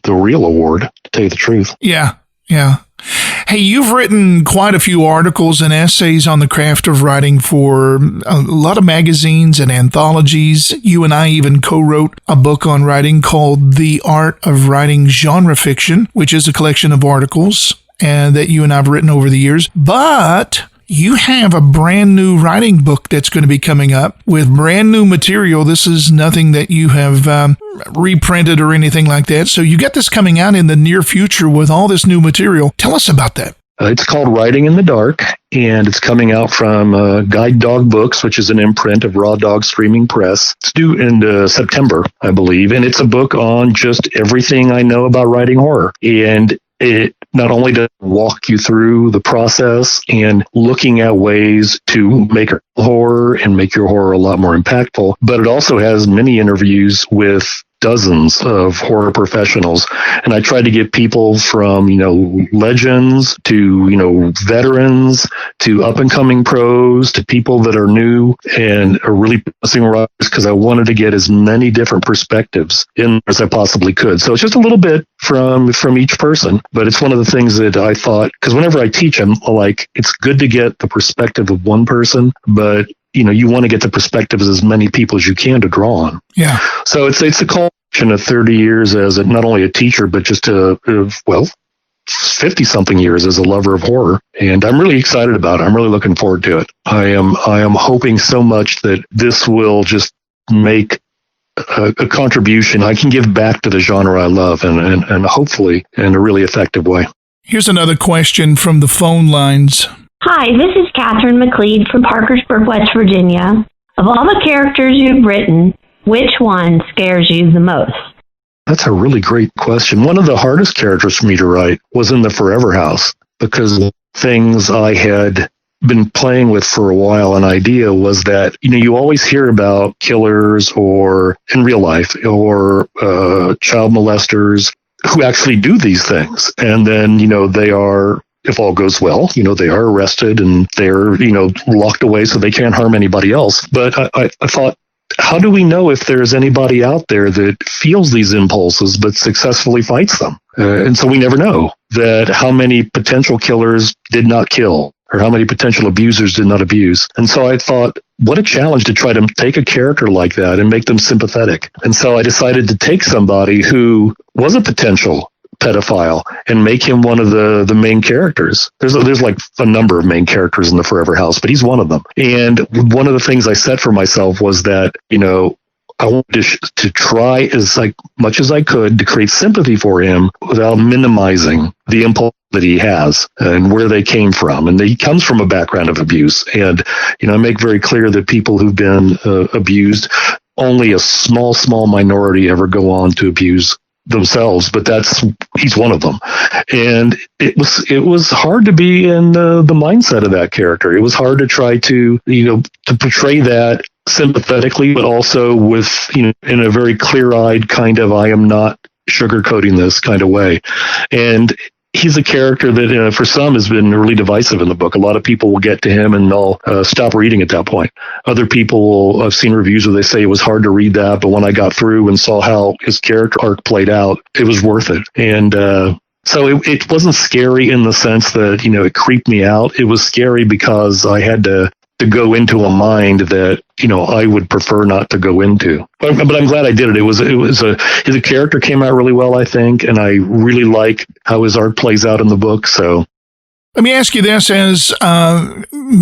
the real award, to tell you the truth. Yeah. Hey, you've written quite a few articles and essays on the craft of writing for a lot of magazines and anthologies. You and I even co-wrote a book on writing called The Art of Writing Genre Fiction, which is a collection of articles that you and I have written over the years. But you have a brand new writing book that's going to be coming up with brand new material. This is nothing that you have reprinted or anything like that. So you got this coming out in the near future with all this new material. Tell us about that. It's called Writing in the Dark, and it's coming out from Guide Dog Books, which is an imprint of Raw Dog Streaming Press. It's due in September, I believe, and it's a book on just everything I know about writing horror. And it not only does it walk you through the process and looking at ways to make horror and make your horror a lot more impactful, but it also has many interviews with dozens of horror professionals. And I try to get people from, legends to, veterans to up and coming pros to people that are new and are really promising writers, because I wanted to get as many different perspectives in as I possibly could. So it's just a little bit from each person, but it's one of the things that I thought, because whenever I teach, I'm like, it's good to get the perspective of one person, but you want to get the perspectives of as many people as you can to draw on. Yeah. So it's a culmination of 30 years as not only a teacher, but just 50-something years as a lover of horror, and I'm really excited about it. I'm really looking forward to it. I am hoping so much that this will just make a contribution I can give back to the genre I love, and hopefully in a really effective way. Here's another question from the phone lines. Hi, this is Catherine McLeod from Parkersburg, West Virginia. Of all the characters you've written, which one scares you the most? That's a really great question. One of the hardest characters for me to write was in the Forever House, because things I had been playing with for a while, an idea was that, you always hear about killers or in real life or child molesters who actually do these things. And then, they are, if all goes well, they are arrested and they're, locked away so they can't harm anybody else. But I thought, how do we know if there's anybody out there that feels these impulses but successfully fights them? And so we never know that how many potential killers did not kill or how many potential abusers did not abuse. And so I thought, what a challenge to try to take a character like that and make them sympathetic. And so I decided to take somebody who was a potential pedophile and make him one of the main characters. There's like a number of main characters in the Forever House, but he's one of them. And one of the things I set for myself was that, I wanted to try as much as I could to create sympathy for him without minimizing the impulse that he has and where they came from. And he comes from a background of abuse. And, I make very clear that people who've been abused, only a small minority ever go on to abuse themselves, but he's one of them. And it was hard to be in the mindset of that character. It was hard to try to portray that sympathetically, but also with, in a very clear-eyed kind of, I am not sugarcoating this kind of way. And he's a character that for some has been really divisive in the book. A lot of people will get to him and they'll stop reading at that point. Other people, I've seen reviews where they say it was hard to read that, but when I got through and saw how his character arc played out, it was worth it. And so it wasn't scary in the sense that, it creeped me out. It was scary because I had to go into a mind that, I would prefer not to go into. But I'm glad I did it. His character came out really well, I think, and I really like how his art plays out in the book. So let me ask you this, as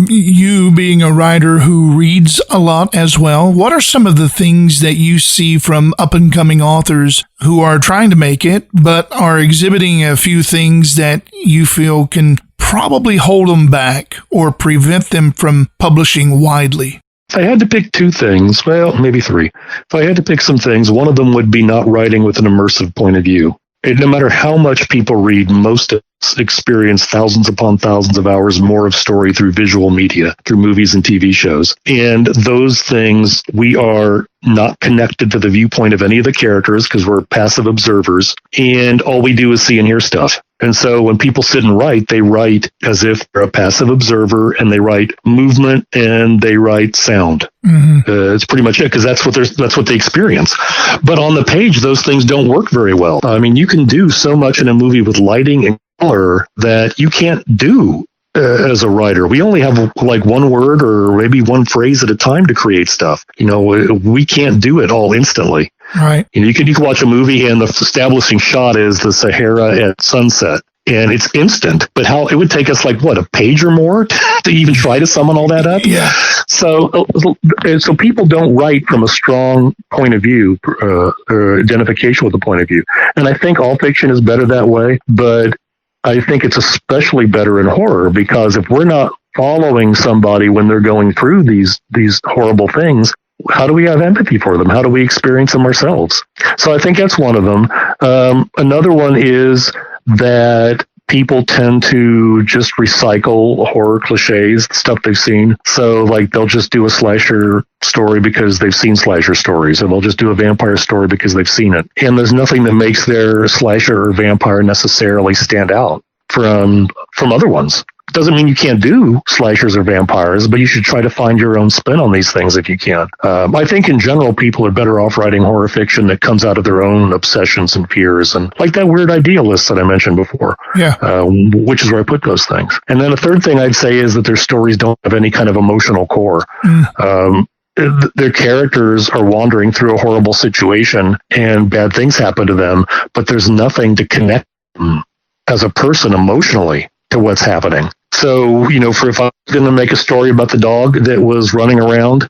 you being a writer who reads a lot as well, what are some of the things that you see from up-and-coming authors who are trying to make it, but are exhibiting a few things that you feel can probably hold them back or prevent them from publishing widely? If I had to pick two things, well, maybe three. If I had to pick some things, one of them would be not writing with an immersive point of view. No matter how much people read, most of us experience thousands upon thousands of hours more of story through visual media, through movies and TV shows. And those things, we are not connected to the viewpoint of any of the characters because we're passive observers, and all we do is see and hear stuff. And so when people sit and write, they write as if they're a passive observer, and they write movement and they write sound. Mm-hmm. It's pretty much it, because that's what they experience. But on the page, those things don't work very well. I mean, you can do so much in a movie with lighting and color that you can't do as a writer. We only have like one word or maybe one phrase at a time to create stuff. We can't do it all instantly. Right. You can watch a movie and the establishing shot is the Sahara at sunset, and it's instant. But how it would take us a page or more to even try to summon all that up. Yeah. So people don't write from a strong point of view, or identification with the point of view. And I think all fiction is better that way, but I think it's especially better in horror, because if we're not following somebody when they're going through these horrible things, how do we have empathy for them? How do we experience them ourselves? So I think that's one of them. Another one is that people tend to just recycle horror cliches, stuff they've seen. So they'll just do a slasher story because they've seen slasher stories, and they'll just do a vampire story because they've seen it. And there's nothing that makes their slasher or vampire necessarily stand out from other ones. Doesn't mean you can't do slashers or vampires, but you should try to find your own spin on these things if you can. I think in general, people are better off writing horror fiction that comes out of their own obsessions and fears, and like that weird idea list that I mentioned before, which is where I put those things. And then a third thing I'd say is that their stories don't have any kind of emotional core. Their characters are wandering through a horrible situation and bad things happen to them, but there's nothing to connect them as a person emotionally to what's happening. So, if I'm going to make a story about the dog that was running around,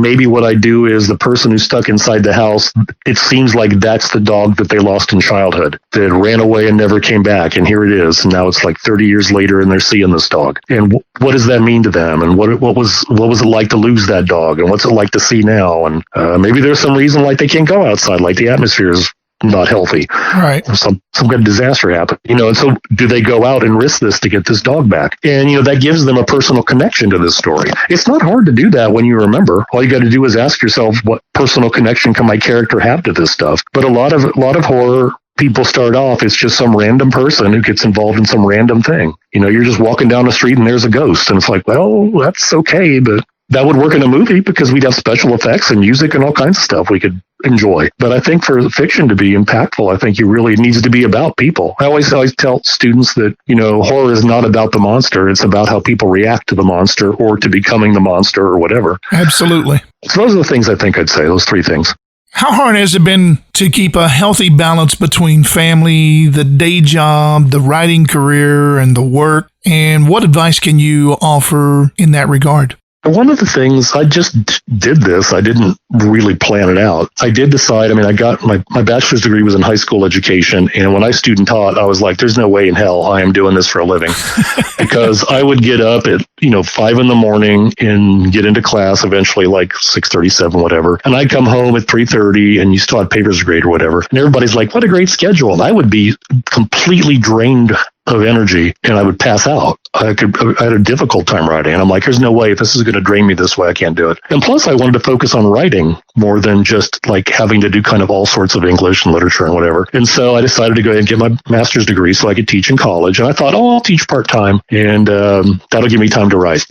maybe what I do is the person who's stuck inside the house, it seems like that's the dog that they lost in childhood, that ran away and never came back. And here it is. And now it's like 30 years later and they're seeing this dog. And what does that mean to them? And what was it like to lose that dog? And what's it like to see now? And maybe there's some reason like they can't go outside, like the atmosphere is not healthy. Right. Some kind of disaster happened, and so do they go out and risk this to get this dog back? And, that gives them a personal connection to this story. It's not hard to do that when you remember. All you got to do is ask yourself, what personal connection can my character have to this stuff? But a lot of horror people start off, it's just some random person who gets involved in some random thing. You're just walking down the street and there's a ghost. And it's like, well, that's okay, but that would work in a movie because we'd have special effects and music and all kinds of stuff we could enjoy. But I think for fiction to be impactful, I think it needs to be about people. I always tell students that, horror is not about the monster. It's about how people react to the monster or to becoming the monster or whatever. Absolutely. So those are the things I think I'd say, those three things. How hard has it been to keep a healthy balance between family, the day job, the writing career, and the work? And what advice can you offer in that regard? One of the things, I just did this. I didn't really plan it out. I did decide, I got my bachelor's degree was in high school education. And when I student taught, I was like, there's no way in hell I am doing this for a living. Because I would get up at, 5 a.m. and get into class eventually like 6:37, whatever. And I'd come home at 3:30 and you still had papers to grade or whatever. And everybody's like, what a great schedule. And I would be completely drained of energy and I would pass out. I had a difficult time writing. And I'm like, there's no way, if this is going to drain me this way, I can't do it. And plus I wanted to focus on writing more than just like having to do kind of all sorts of English and literature and whatever. And so I decided to go ahead and get my master's degree so I could teach in college. And I thought, I'll teach part-time and that'll give me time to write.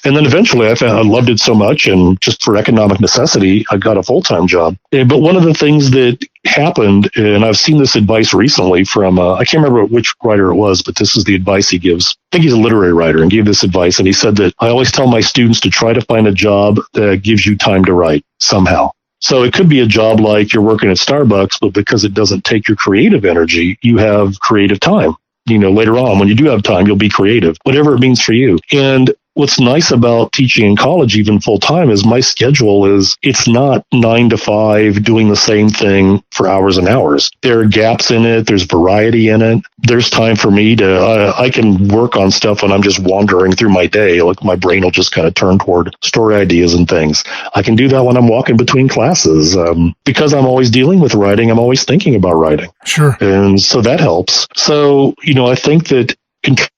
And then eventually I found I loved it so much, and just for economic necessity, I got a full-time job. But one of the things that happened, and I've seen this advice recently from, I can't remember which writer it was, but this is the advice he gives. I think he's a literary writer and gave this advice. And he said that I always tell my students to try to find a job that gives you time to write somehow. So it could be a job like you're working at Starbucks, but because it doesn't take your creative energy, you have creative time. Later on, when you do have time, you'll be creative, whatever it means for you. And what's nice about teaching in college, even full time, is my schedule is it's not 9 to 5 doing the same thing for hours and hours. There are gaps in it. There's variety in it. There's time for me to, I can work on stuff when I'm just wandering through my day. Like my brain will just kind of turn toward story ideas and things. I can do that when I'm walking between classes. Because I'm always dealing with writing, I'm always thinking about writing. Sure. And so that helps. So, I think that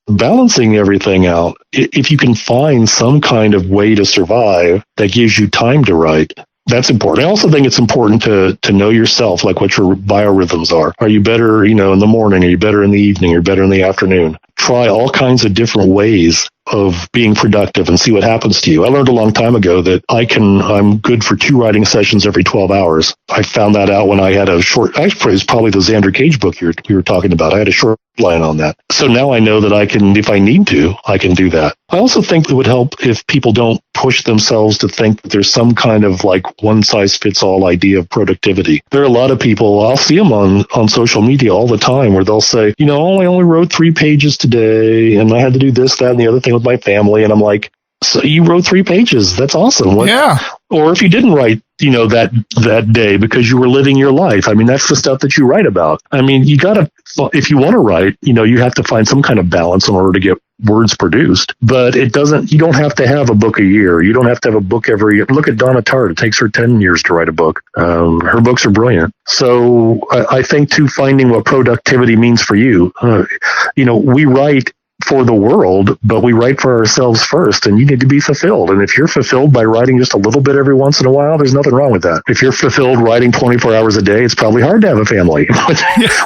balancing everything out, if you can find some kind of way to survive that gives you time to write, that's important. I also think it's important to know yourself, like what your biorhythms are. Are you better, in the morning? Are you better in the evening? Are you better in the afternoon? Try all kinds of different ways of being productive and see what happens to you. I learned a long time ago that I'm good for 2 writing sessions every 12 hours. I found that out when I had a short, actually it's probably the Xander Cage book you were talking about. I had a short line on that. So now I know that I can, if I need to, I can do that. I also think it would help if people don't push themselves to think that there's some kind of like one-size-fits-all idea of productivity. There are a lot of people, I'll see them on social media all the time where they'll say, I only wrote 3 pages today and I had to do this, that, and the other thing with my family. And I'm like, so you wrote 3 pages. That's awesome. Yeah. Or if you didn't write, that day because you were living your life. That's the stuff that you write about. You gotta, if you want to write, you have to find some kind of balance in order to get words produced. But you don't have to have a book a year. You don't have to have a book every year. Look at Donna Tartt. It takes her 10 years to write a book. Her books are brilliant. So I think too, finding what productivity means for you. We write for the world, but we write for ourselves first, and you need to be fulfilled. And if you're fulfilled by writing just a little bit every once in a while, there's nothing wrong with that. If you're fulfilled writing 24 hours a day, it's probably hard to have a family,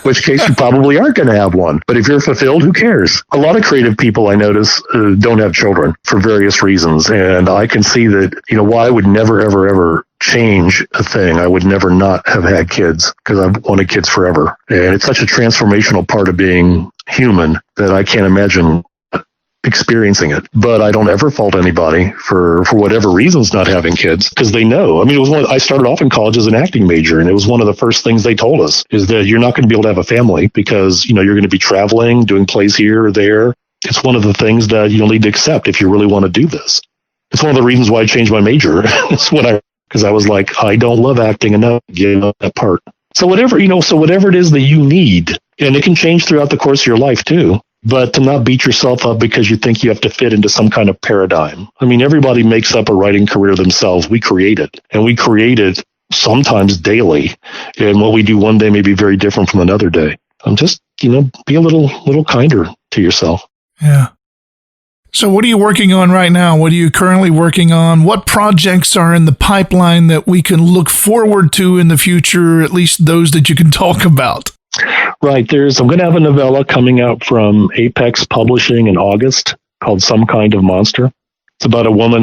which case you probably aren't going to have one. But if you're fulfilled, who cares? A lot of creative people I notice don't have children for various reasons. And I can see that, why I would never, ever, ever change a thing. I would never not have had kids because I've wanted kids forever. And it's such a transformational part of being human that I can't imagine experiencing it. But I don't ever fault anybody for whatever reasons not having kids, because they know. I mean, it was I started off in college as an acting major, and it was one of the first things they told us is that you're not going to be able to have a family because, you're going to be traveling, doing plays here or there. It's one of the things that you'll need to accept if you really want to do this. It's one of the reasons why I changed my major. Because I was like, I don't love acting enough to get that part. So whatever it is that you need, and it can change throughout the course of your life too, but to not beat yourself up because you think you have to fit into some kind of paradigm. I mean, everybody makes up a writing career themselves. We create it, and we create it sometimes daily. And what we do one day may be very different from another day. Just, be a little kinder to yourself. Yeah. So what are you working on right now? What are you currently working on? What projects are in the pipeline that we can look forward to in the future, at least those that you can talk about? Right. I'm going to have a novella coming out from Apex Publishing in August called Some Kind of Monster. It's about a woman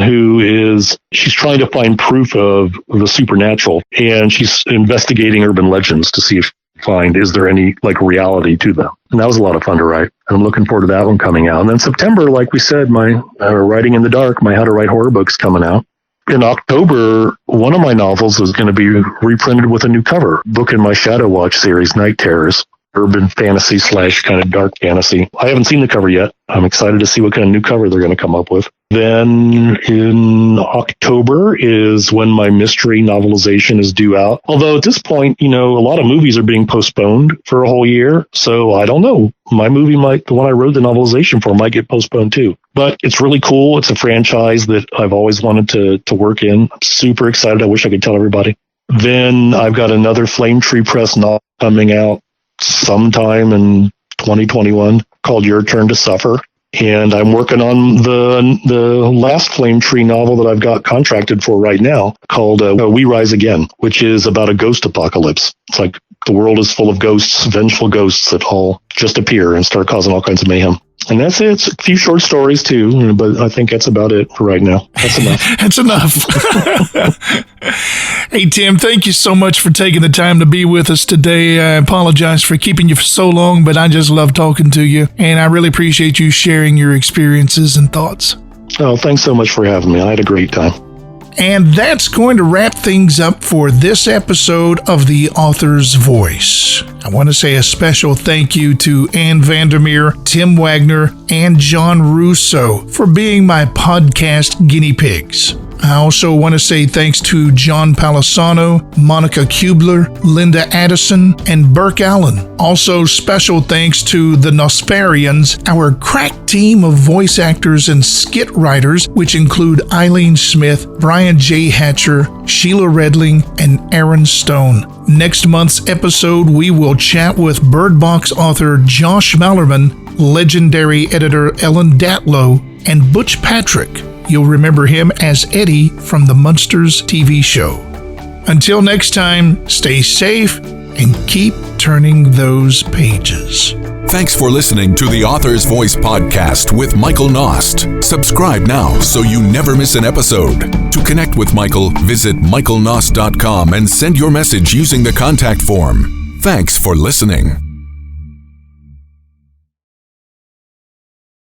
she's trying to find proof of the supernatural, and she's investigating urban legends to see if is there any reality to them. And that was a lot of fun to write. I'm looking forward to that one coming out. And then September, like we said, my Writing in the Dark, my How to Write Horror book's coming out. In October, one of my novels is going to be reprinted with a new cover, book in my Shadow Watch series, Night Terrors, urban fantasy / kind of dark fantasy. I haven't seen the cover yet. I'm excited to see what kind of new cover they're going to come up with. Then in October is when my mystery novelization is due out. Although at this point, a lot of movies are being postponed for a whole year. So I don't know. My movie the one I wrote the novelization for, might get postponed too. But it's really cool. It's a franchise that I've always wanted to work in. I'm super excited. I wish I could tell everybody. Then I've got another Flame Tree Press novel coming out sometime in 2021 called Your Turn to Suffer. And I'm working on the last Flame Tree novel that I've got contracted for right now called We Rise Again, which is about a ghost apocalypse. It's like the world is full of ghosts, vengeful ghosts that all just appear and start causing all kinds of mayhem. And that's it. It's a few short stories too, but I think that's about it for right now. That's enough. That's enough. Hey, Tim, thank you so much for taking the time to be with us today. I apologize for keeping you for so long, but I just love talking to you, and I really appreciate you sharing your experiences and thoughts. Oh, thanks so much for having me. I had a great time. And that's going to wrap things up for this episode of The Author's Voice. I want to say a special thank you to Ann VanderMeer, Tim Waggoner, and John Russo for being my podcast guinea pigs. I also want to say thanks to John Palisano, Monica Kubler, Linda Addison, and Burke Allen. Also, special thanks to the Nosparians, our crack team of voice actors and skit writers, which include Eileen Smith, Brian J. Hatcher, Sheila Redling, and Aaron Stone. Next month's episode, we will chat with Bird Box author Josh Mallerman, legendary editor Ellen Datlow, and Butch Patrick. You'll remember him as Eddie from the Munsters TV show. Until next time, stay safe and keep turning those pages. Thanks for listening to the Author's Voice podcast with Michael Knost. Subscribe now so you never miss an episode. To connect with Michael, visit michaelknost.com and send your message using the contact form. Thanks for listening.